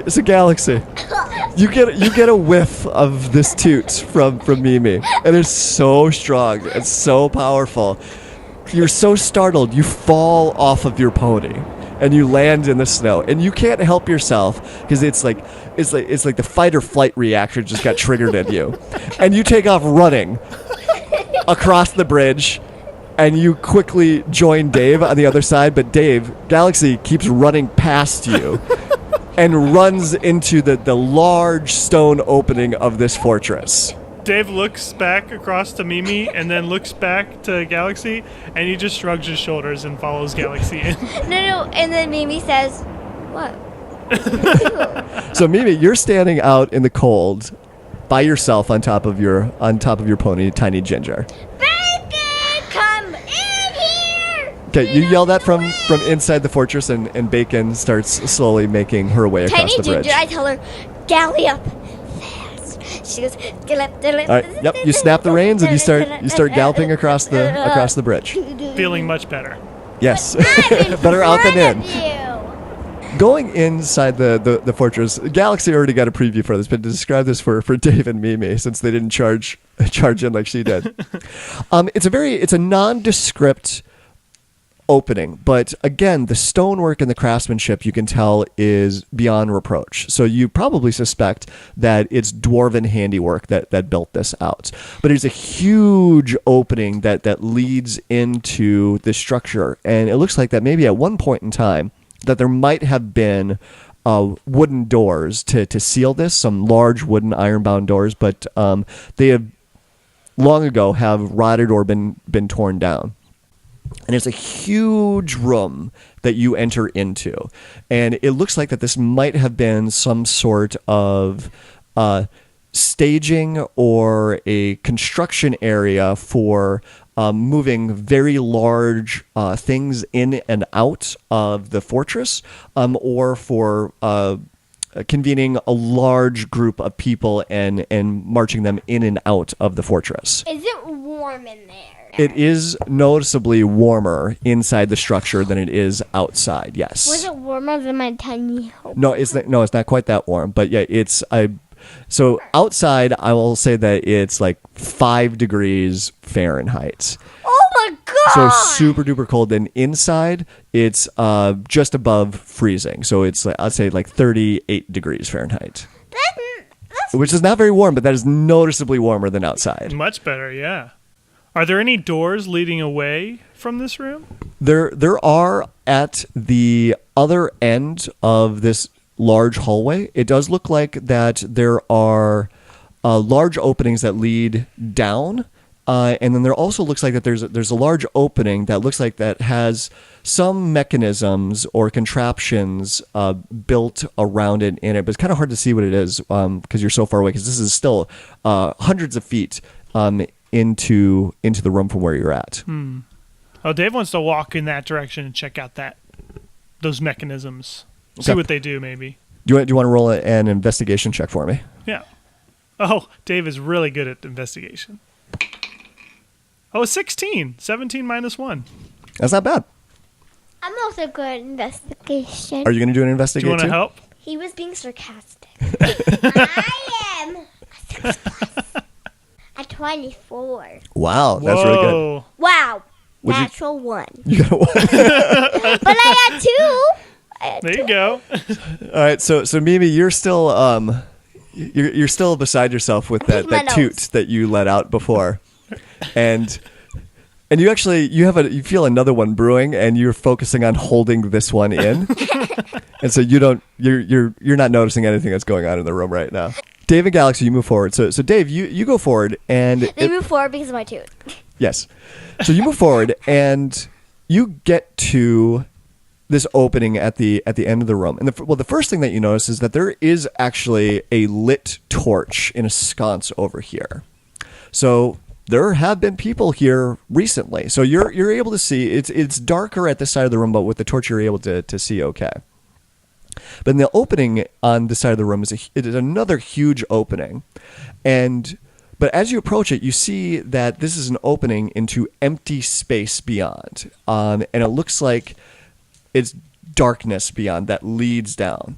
So Galaxy, you get a whiff of this toot from Mimi, and it's so strong, it's so powerful. You're so startled, you fall off of your pony, and you land in the snow, and you can't help yourself because it's like the fight or flight reaction just got triggered in you, and you take off running across the bridge. And you quickly join Dave on the other side, but Galaxy keeps running past you and runs into the large stone opening of this fortress.
Dave looks back across to Mimi and then looks back to Galaxy, and he just shrugs his shoulders and follows Galaxy in.
No, and then Mimi says, "What?"
So Mimi, you're standing out in the cold by yourself on top of your pony, Tiny Ginger. Okay, you yell that from inside the fortress, and Bacon starts slowly making her way across the bridge.
Tiny Ginger, I tell her, galley up fast. She goes, gallop.
All right, yep. You snap the reins and you start galloping across the bridge.
Feeling much better.
Yes, better out than in. Going inside the fortress, Galaxy already got a preview for this, but to describe this for Dave and Mimi, since they didn't charge in like she did, it's a nondescript opening, but again, the stonework and the craftsmanship you can tell is beyond reproach. So you probably suspect that it's dwarven handiwork that built this out. But it's a huge opening that leads into this structure, and it looks like that maybe at one point in time that there might have been wooden doors to seal this, some large wooden iron-bound doors, but they have long ago have rotted or been torn down. And it's a huge room that you enter into. And it looks like that this might have been some sort of staging or a construction area for moving very large things in and out of the fortress, or for convening a large group of people and marching them in and out of the fortress.
Is it warm in there?
It is noticeably warmer inside the structure than it is outside. Yes.
Was it warmer than my tiny home?
No, it's not quite that warm. But yeah, so outside, I will say that it's like 5 degrees Fahrenheit.
Oh my god!
So super duper cold. Then inside, it's just above freezing. So it's I'd say like 38 degrees Fahrenheit. Which is not very warm, but that is noticeably warmer than outside.
Much better, yeah. Are there any doors leading away from this room?
There are at the other end of this large hallway. It does look like that there are large openings that lead down, and then there also looks like that there's a large opening that looks like that has some mechanisms or contraptions built around it in it, but it's kind of hard to see what it is because you're so far away, because this is still hundreds of feet into the room from where you're at.
Oh, Dave wants to walk in that direction and check out those mechanisms. See what they do, maybe.
Do you want to roll an investigation check for me?
Yeah. Oh, Dave is really good at investigation. Oh, 16. 17 minus 1.
That's not bad.
I'm also good at investigation.
Are you going to do an
Do
investigation?
you want to help?
He was being sarcastic. I am a 6 plus. A 24.
Wow, that's really good.
Whoa.
Wow.
Would you-
Natural 1.
You got a 1.
But I had 2.
There you go.
All right, so Mimi, you're still you're still beside yourself with that
my
toot
nose.
that you let out before, and you actually you feel another one brewing, and you're focusing on holding this one in, and so you're not noticing anything that's going on in the room right now. Dave and Galaxy, you move forward. So Dave, you go forward, and
They move forward because of my tooth.
yes, so you move forward, and you get to this opening at the end of the room. And the first thing that you notice is that there is actually a lit torch in a sconce over here. So there have been people here recently. So you're able to see, it's darker at this side of the room, but with the torch you're able to see okay. But in the opening on the side of the room it is another huge opening. But as you approach it, you see that this is an opening into empty space beyond. And it looks like it's darkness beyond that leads down.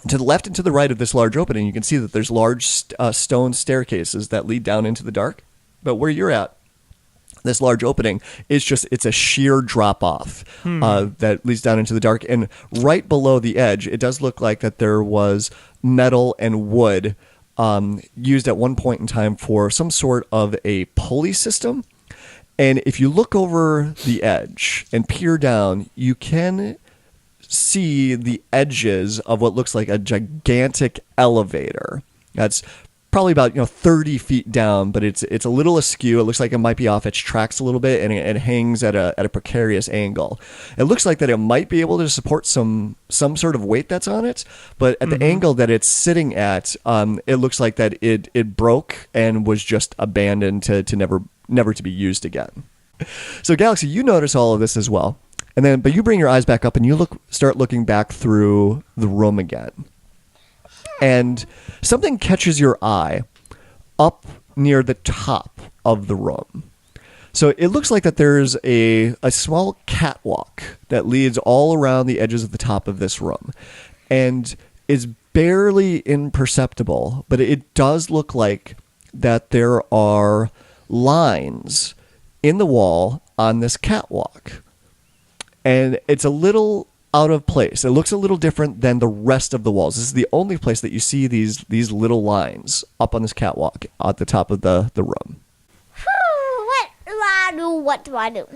To the left and to the right of this large opening, you can see that there's large stone staircases that lead down into the dark. But where you're at, this large opening, it's a sheer drop off that leads down into the dark. And right below the edge, it does look like that there was metal and wood used at one point in time for some sort of a pulley system. And if you look over the edge and peer down, you can see the edges of what looks like a gigantic elevator. That's probably about 30 feet down, but it's a little askew. It looks like it might be off its tracks a little bit, and it hangs at a precarious angle. It looks like that it might be able to support some sort of weight that's on it, but at the angle that it's sitting at, it looks like that it broke and was just abandoned to never to be used again. So Galaxy, you notice all of this as well. But you bring your eyes back up and you start looking back through the room again. And something catches your eye up near the top of the room. So it looks like that there's a small catwalk that leads all around the edges of the top of this room. And is barely imperceptible, but it does look like that there are lines in the wall on this catwalk. And it's a little out of place. It looks a little different than the rest of the walls. This is the only place that you see these little lines up on this catwalk at the top of the room.
What do I do?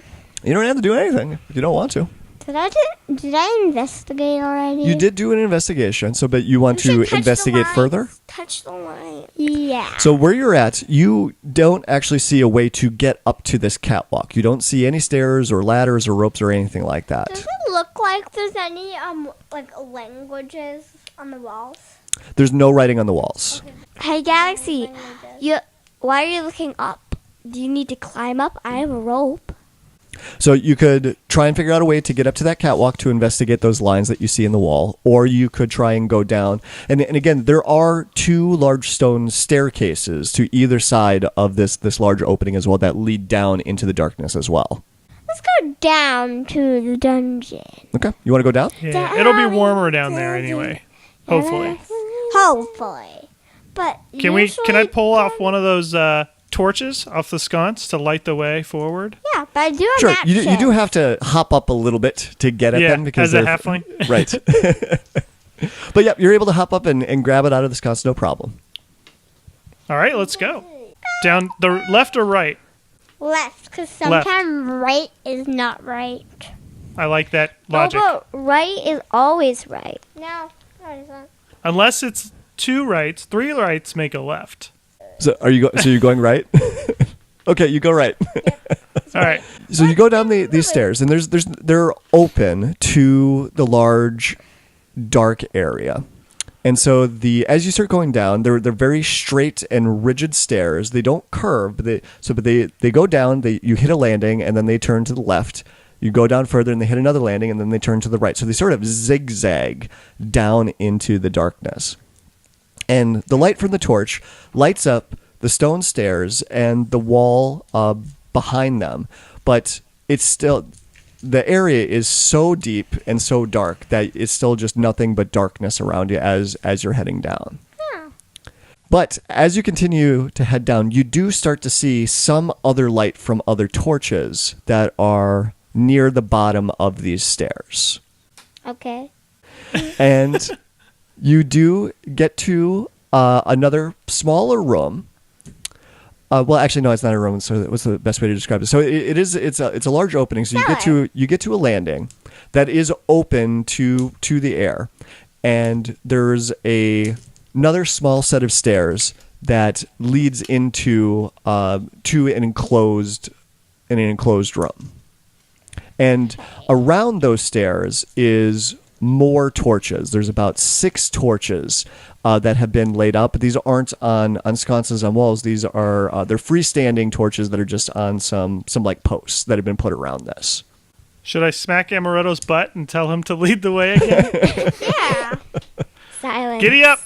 You don't have to do anything if you don't want to.
Did I investigate already?
You did do an investigation, but you want to investigate further?
Touch the line.
Yeah.
So where you're at, you don't actually see a way to get up to this catwalk. You don't see any stairs or ladders or ropes or anything like that.
Does it look like there's any languages on the walls?
There's no writing on the walls.
Okay.
Hey, Galaxy, why are you looking up? Do you need to climb up? I have a rope.
So you could try and figure out a way to get up to that catwalk to investigate those lines that you see in the wall, or you could try and go down. And again, there are two large stone staircases to either side of this large opening as well that lead down into the darkness as well.
Let's go down to the dungeon.
Okay, you want to go down?
Yeah, it'll be warmer down there anyway. Hopefully.
Hopefully. But
Can I pull off one of those torches off the sconce to light the way forward?
Yeah, but I do have
Sure,
that
you do have to hop up a little bit to get at them because
as a
they're
halfling.
Right. But yeah, you're able to hop up and grab it out of the sconce, no problem.
All right, let's go. Down the left or right?
left, because sometimes right is not right.
I like that logic.
Oh, but right is always right.
No, it isn't.
Unless it's 2 rights, 3 rights make a left.
So you're going right? Okay, you go right.
All right.
So you go down these stairs, and they're open to the large, dark area. And so as you start going down, they're very straight and rigid stairs. They don't curve, but they go down. You hit a landing, and then they turn to the left. You go down further, and they hit another landing, and then they turn to the right. So they sort of zigzag down into the darkness. And the light from the torch lights up the stone stairs and the wall behind them, but it's still, the area is so deep and so dark that it's still just nothing but darkness around you as you're heading down.
Yeah.
But as you continue to head down, you do start to see some other light from other torches that are near the bottom of these stairs.
Okay.
And you do get to another smaller room. Well, actually, no, it's not a room. So what's the best way to describe it? So it's a large opening. So you get to a landing that is open to the air, and there's another small set of stairs that leads into to an enclosed room, and around those stairs is more torches. There's about 6 torches that have been laid out, but these aren't on sconces on walls. These are they're freestanding torches that are just on some like posts that have been put around this.
Should I smack Amaretto's butt and tell him to lead the way again?
Yeah.
Silence.
Giddy up,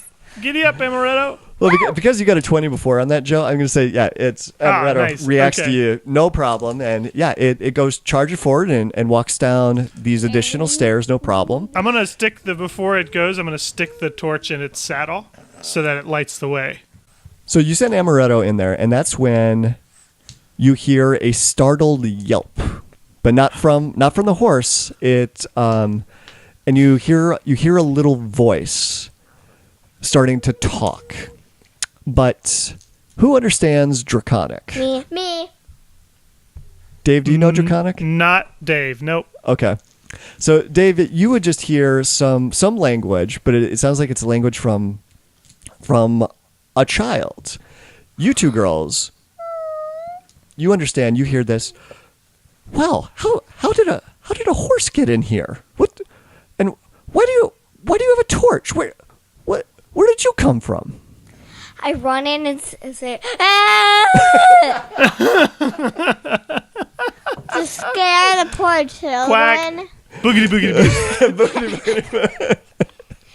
Amaretto.
Well, because you got a 20 before on that, Joe, I'm going to say, yeah, it's Amaretto
nice.
reacts
Okay.
to you, no problem. And yeah, it goes charging forward and walks down these additional stairs, no problem.
I'm gonna stick before it goes. I'm gonna stick the torch in its saddle so that it lights the way.
So you send Amaretto in there, and that's when you hear a startled yelp, but not from the horse. And you hear a little voice starting to talk. But who understands Draconic?
Me.
Dave, do you know Draconic?
Not Dave. Nope.
Okay. So, Dave, you would just hear some language, but it sounds like it's a language from a child. You two girls, you understand. You hear this. Well, how did a horse get in here? What? And why do you have a torch? Where did you come from?
I run in and say,
To scare the poor children.
Quack. Boogity boogity.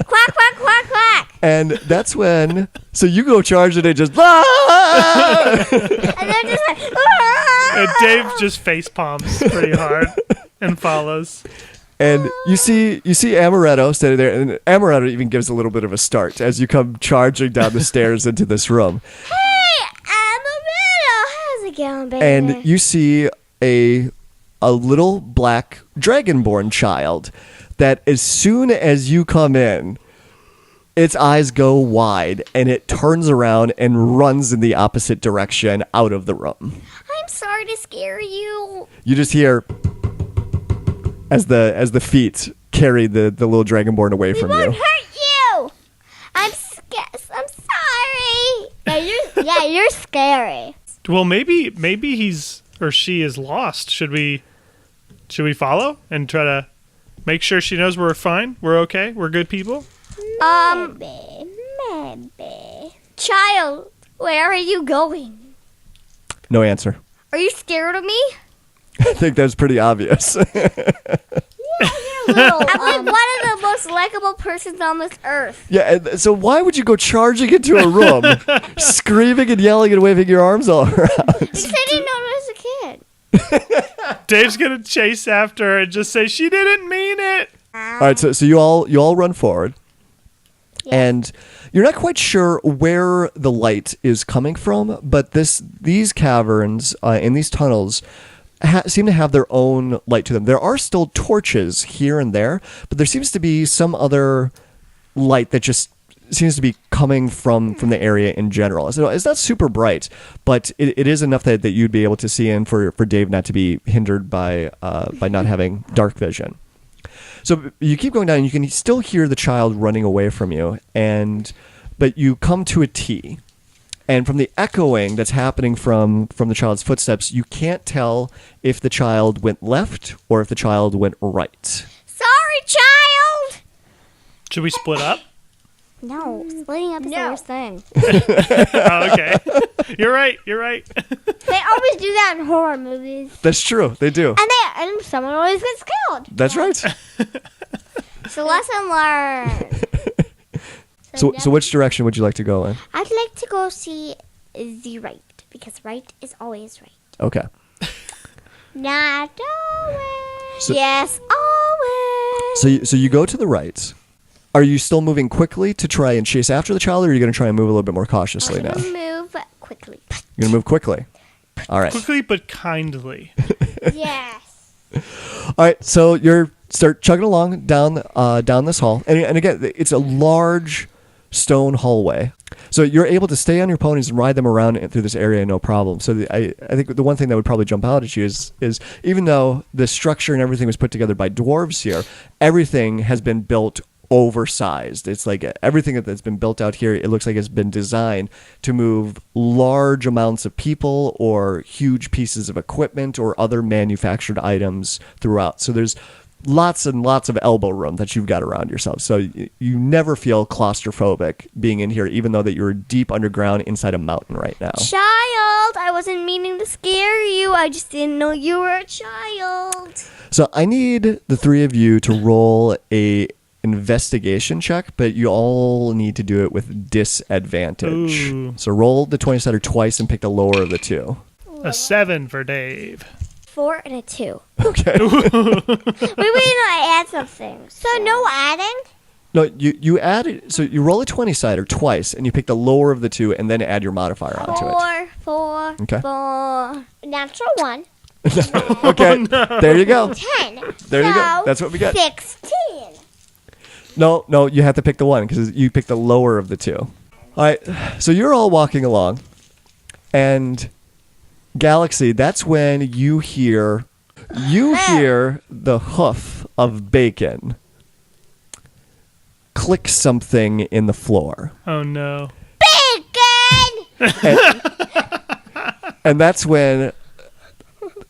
Quack, quack, quack, quack.
And that's when. So you go charge and it just. Ah!
And they're just like, "Ah!"
And Dave just face palms pretty hard and follows.
And you see Amaretto standing there, and Amaretto even gives a little bit of a start as you come charging down the stairs into this room.
Hey, Amaretto, how's it going, baby?
And you see a little black dragonborn child that as soon as you come in, its eyes go wide and it turns around and runs in the opposite direction out of the room.
I'm sorry to scare you.
You just hear as the feet carry the little dragonborn away from you.
hurt you. I'm sorry. Yeah, you're scary.
Well, maybe he's or she is lost. Should we follow and try to make sure she knows we're fine? We're okay. We're good people.
Maybe.
Child, where are you going?
No answer.
Are you scared of me?
I think that's pretty obvious.
I'm like one of the most likable persons on this earth.
Yeah, and so why would you go charging into a room, screaming and yelling and waving your arms all around?
Because I didn't know I was a kid.
Dave's gonna chase after her and just say she didn't mean it.
All right, so you all run forward, and you're not quite sure where the light is coming from, but these caverns in these tunnels seem to have their own light to them. There are still torches here and there, but there seems to be some other light that just seems to be coming from the area in general. So it's not super bright, but it is enough that you'd be able to see in for Dave not to be hindered by not having dark vision. So you keep going down, and you can still hear the child running away from you, but you come to a T. And from the echoing that's happening from the child's footsteps, you can't tell if the child went left or if the child went right.
Sorry, child!
Should we split up?
No, splitting up is the worst thing.
Oh, okay. You're right.
They always do that in horror movies.
That's true. They do.
And someone always gets killed.
That's right.
So lesson learned.
So which direction would you like to go in?
I'd like to go see the right, because right is always right.
Okay.
Not always.
So-
Yes, always.
So you go to the right. Are you still moving quickly to try and chase after the child, or are you going to try and move a little bit more cautiously now?
Move quickly.
You're going to move quickly. All right.
Quickly but kindly.
Yes.
All right. So you're start chugging along down this hall, and again, it's a large stone hallway. So you're able to stay on your ponies and ride them around through this area no problem. So I think the one thing that would probably jump out at you is even though the structure and everything was put together by dwarves here, everything has been built oversized. It's like everything that's been built out here, it looks like it's been designed to move large amounts of people or huge pieces of equipment or other manufactured items throughout. So there's lots and lots of elbow room that you've got around yourself. So you never feel claustrophobic being in here, even though that you're deep underground inside a mountain right now.
Child, I wasn't meaning to scare you. I just didn't know you were a child.
So I need the three of you to roll a investigation check, but you all need to do it with disadvantage.
Ooh.
So roll the 20-sider twice and pick the lower of the two.
A 7 for Dave.
4 and a 2.
Okay.
Wait, I add something. So no adding?
No, you add it. So you roll a 20-sider twice, and you pick the lower of the two, and then add your modifier onto it.
4,
Okay.
4. Natural 1.
Okay. There you go.
10.
There you go.
So,
That's what we got.
16.
No, you have to pick the one because you pick the lower of the two. All right. So you're all walking along, and Galaxy, that's when you hear the hoof of Bacon click something in the floor.
Oh no.
Bacon!
And that's when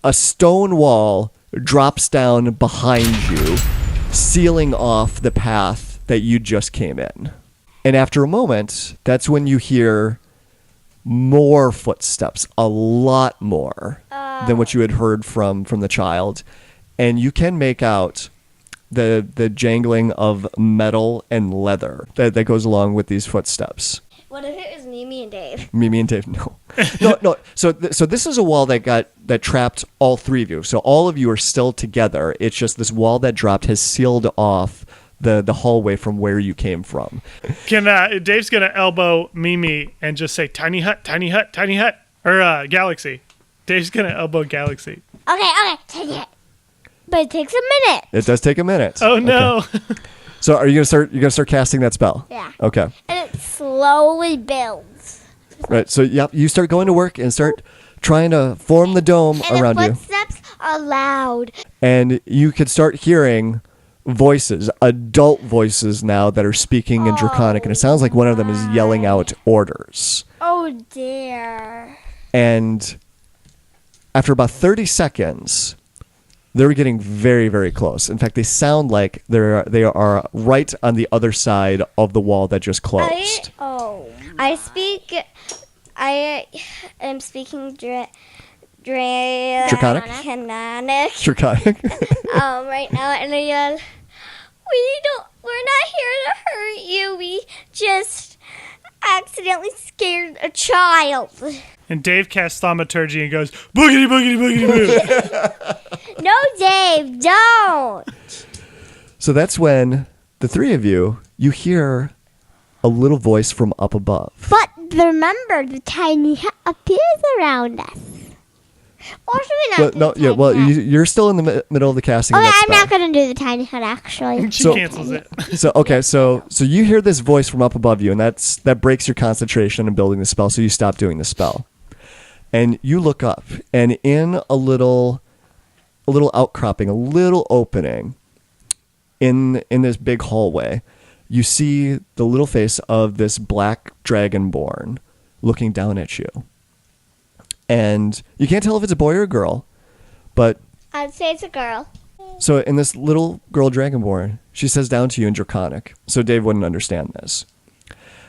a stone wall drops down behind you, sealing off the path that you just came in. And after a moment, that's when you hear more footsteps, a lot more than what you had heard from the child. And you can make out the jangling of metal and leather that goes along with these footsteps.
What if it was Mimi and Dave?
Mimi and Dave, no. No. So this is a wall that trapped all three of you. So all of you are still together. It's just this wall that dropped has sealed off the hallway from where you came from.
Can Dave's gonna elbow Mimi and just say tiny hut, tiny hut, tiny hut, or Galaxy. Dave's gonna elbow Galaxy.
Okay. Take it. But it takes a minute.
It does take a minute.
Oh no.
Okay. So are you gonna start casting that spell?
Yeah.
Okay.
And it slowly builds.
Right. So yep, you start going to work and start trying to form the dome
And
around
the
you.
footsteps are loud.
And you could start hearing voices, adult voices now that are speaking in Draconic, and it sounds like one of them is yelling out orders.
Oh dear.
And after about 30 seconds, they're getting very, very close. In fact, they sound like they are right on the other side of the wall that just closed.
I am speaking
Draconic?
Draconic.
Draconic.
Right now, and I yell, we're not here to hurt you. We just accidentally scared a child.
And Dave casts thaumaturgy and goes boogity boogity boogity boo.
No, Dave, don't.
So that's when the three of you hear a little voice from up above.
But remember, the tiny hut appears around us. Or should we not do the tiny hut?
You're still in the middle of the casting of
Okay,
that
I'm
spell.
not going to do the tiny hut, actually.
She cancels it.
So you hear this voice from up above you, and that breaks your concentration in building the spell, so you stop doing the spell. And you look up, and in a little outcropping, a little opening in this big hallway, you see the little face of this black dragonborn looking down at you. And you can't tell if it's a boy or a girl, but
I'd say it's a girl.
so in this little girl dragonborn, she says down to you in Draconic. So Dave wouldn't understand this.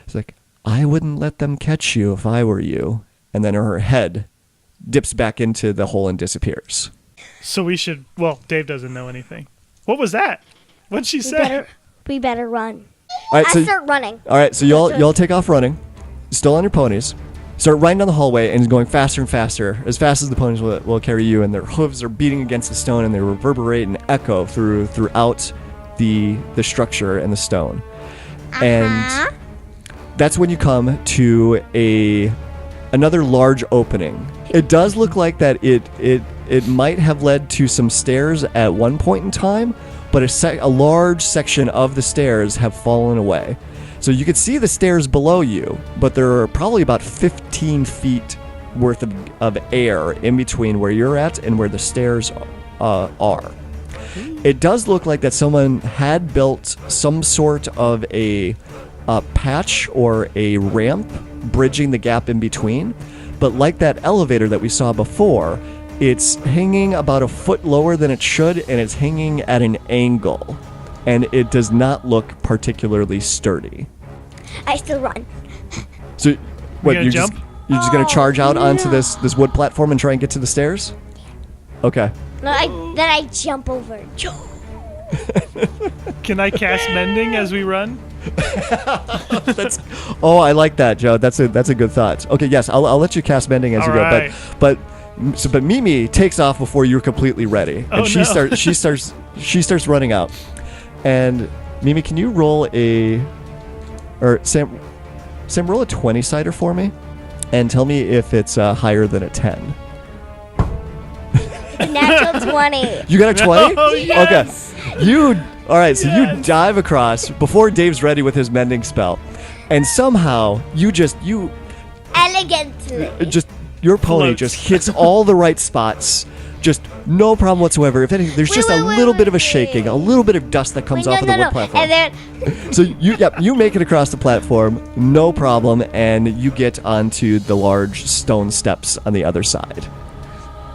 It's like, I wouldn't let them catch you if I were you. And then her head dips back into the hole and disappears.
So we should. Well, Dave doesn't know anything. What was that? What'd she say?
We better run.
All right,
I start running.
All right, so y'all take off running, still on your ponies. Start riding down the hallway and going faster and faster, as fast as the ponies will carry you. And their hooves are beating against the stone, and they reverberate and echo throughout the structure and the stone. And that's when you come to another large opening. It does look like that it might have led to some stairs at one point in time, but a large section of the stairs have fallen away. So you could see the stairs below you, but there are probably about 15 feet worth of air in between where you're at and where the stairs are. It does look like that someone had built some sort of a patch or a ramp bridging the gap in between, but like that elevator that we saw before, It's hanging about a foot lower than it should, and it's hanging at an angle. And it does not look particularly sturdy.
I still run.
So, what,
gonna
you're
jump?
you're just going to charge out onto this wood platform and try and get to the stairs? Okay.
No, then I jump over.
Can I cast mending as we run?
I like that, Joe. That's a good thought. Okay, yes, I'll let you cast mending as
All
you
right.
go. But Mimi takes off before you're completely ready, and she starts running out. And Mimi, can you roll Sam, roll a 20-sider for me, and tell me if it's higher than a 10.
Natural 20.
You got a 20?
Oh, yes.
Okay. All right, so you dive across before Dave's ready with his mending spell, and somehow you
Elegantly.
your pony
Floats.
just hits all the right spots. Just no problem whatsoever. If anything, there's just a little bit of a shaking, a little bit of dust that comes off of the wood platform.
And then
So you make it across the platform, no problem, and you get onto the large stone steps on the other side.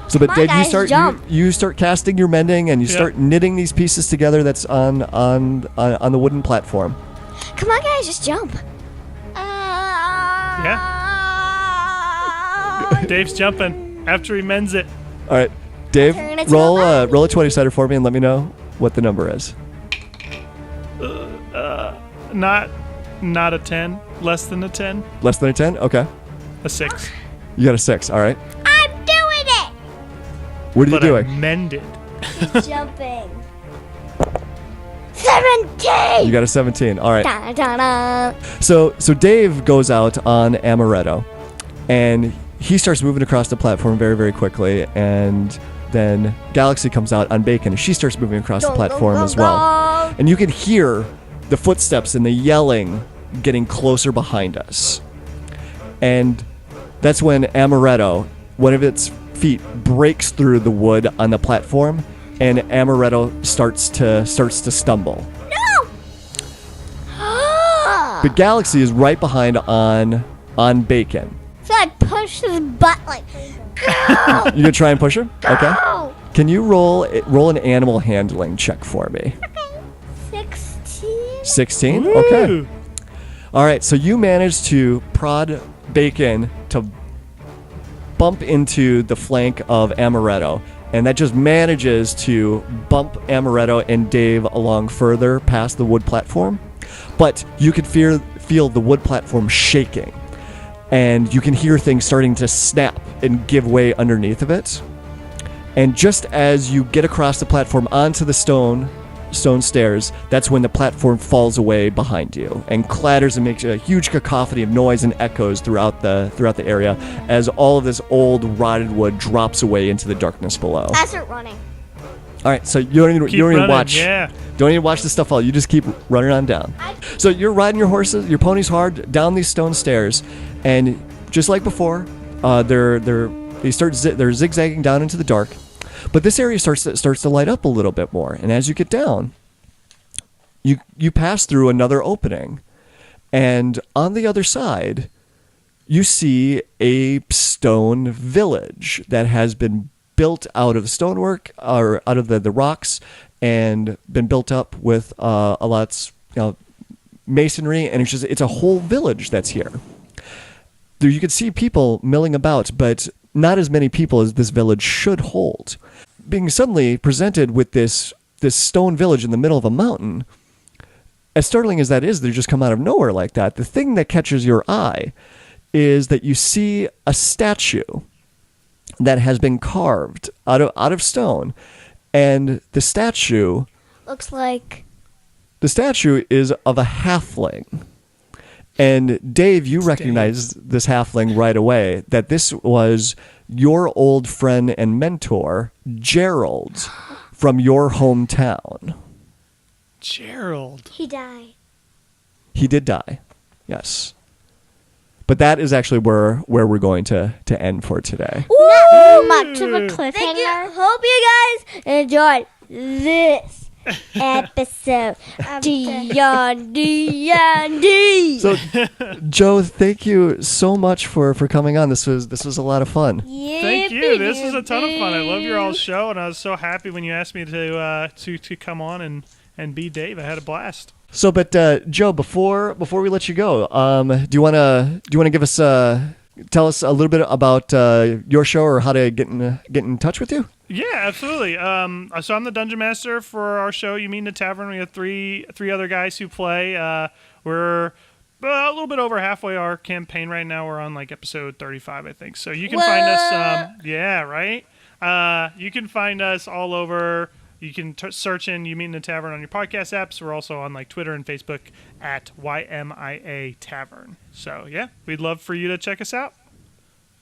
So, but
Come on,
Dave,
guys,
you start casting your mending, and you start knitting these pieces together. That's on the wooden platform.
come on, guys, just jump.
Dave's jumping after he mends it.
All right, Dave,
Turn it to
roll
a
a 20-sider for me, and let me know what the number is.
Not a 10. Less than a 10.
Less than a 10. Okay,
A 6.
you got a 6. All right.
I'm doing it.
What are you
But I
doing?
mended.
Jumping. 17.
You got a 17. All right.
Da, da, da.
So Dave goes out on Amaretto, and he starts moving across the platform very, very quickly, and then Galaxy comes out on Bacon, and she starts moving across the platform as well. And you can hear the footsteps and the yelling getting closer behind us. And that's when Amaretto, one of its feet, breaks through the wood on the platform, and Amaretto starts to stumble.
No.
But Galaxy is right behind on Bacon.
So I push his butt like.
You gonna try and push her? Okay.
Go.
Can you roll an animal handling check for me?
16.
16?
Woo!
Okay. All right, so you managed to prod Bacon to bump into the flank of Amaretto, and that just manages to bump Amaretto and Dave along further past the wood platform. But you can feel the wood platform shaking, and you can hear things starting to snap and give way underneath of it. And just as you get across the platform onto the stone stairs, that's when the platform falls away behind you and clatters and makes a huge cacophony of noise and echoes throughout the area as all of this old rotted wood drops away into the darkness below.
I start running.
All right, so you don't even watch.
Yeah.
Don't even watch the stuff fall. You just keep running on down. So you're riding your ponies hard down these stone stairs, and just like before, they're zigzagging down into the dark. But this area starts to light up a little bit more, and as you get down, you pass through another opening, and on the other side, you see a stone village that has been built out of stonework or out of the rocks, and been built up with a lot masonry, and it's a whole village that's here. There you can see people milling about, but not as many people as this village should hold. Being suddenly presented with this stone village in the middle of a mountain, as startling as that is, they just come out of nowhere like that. The thing that catches your eye is that you see a statue that has been carved out of stone, and the statue
Looks like.
The statue is of a halfling. And Dave, you recognize this halfling right away, that this was your old friend and mentor, Gerald, from your hometown.
Gerald.
He died.
He did die, yes. But that is actually where we're going to end for today.
Not much of a cliffhanger.
Thank you. Hope you guys enjoyed this
episode.
D-D.
So, Joe, thank you so much for coming on. This was a lot of fun.
Thank you. This was a ton of fun. I love your all show, and I was so happy when you asked me to come on and be Dave. I had a blast.
So, but Joe, before we let you go, do you wanna give us tell us a little bit about your show or how to get in touch with you?
Yeah, absolutely. So I'm the Dungeon Master for our show, You Meet in a Tavern. We have three other guys who play. We're a little bit over halfway our campaign right now. We're on like episode 35, I think. So you can find us. Yeah, right. You can find us all over. You can search in You Meet in a Tavern on your podcast apps. We're also on like Twitter and Facebook at YMIA Tavern. So yeah, we'd love for you to check us out.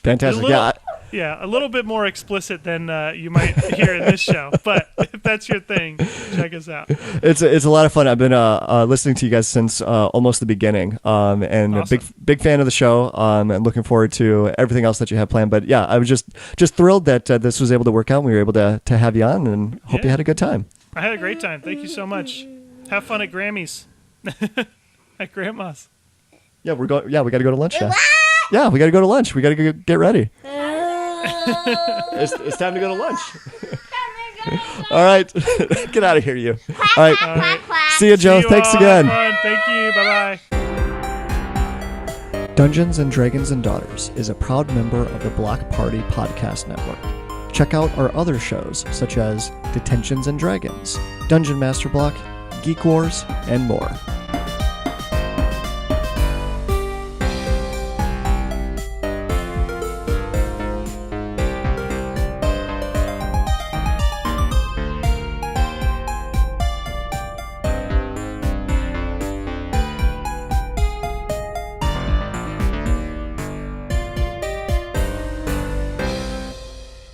Fantastic.
A little bit more explicit than you might hear in this show, but if that's your thing, check us out.
It's a lot of fun. I've been listening to you guys since almost the beginning, and
awesome.
a big fan of the show, and looking forward to everything else that you have planned. But yeah, I was just thrilled that this was able to work out, and we were able to have you on, and hope you had a good time.
I had a great time. Thank you so much. Have fun at Grammys. At Grandma's.
Yeah, we got to go to lunch now. Yeah, we got to go to lunch. We got to go get ready. It's time to go to lunch. All right. Get out of here, you. All right. See you, Joe. Thanks again.
Thank you. Bye-bye.
Dungeons and Dragons and Daughters is a proud member of the Block Party Podcast Network. Check out our other shows, such as Detentions and Dragons, Dungeon Master Block, Geek Wars, and more.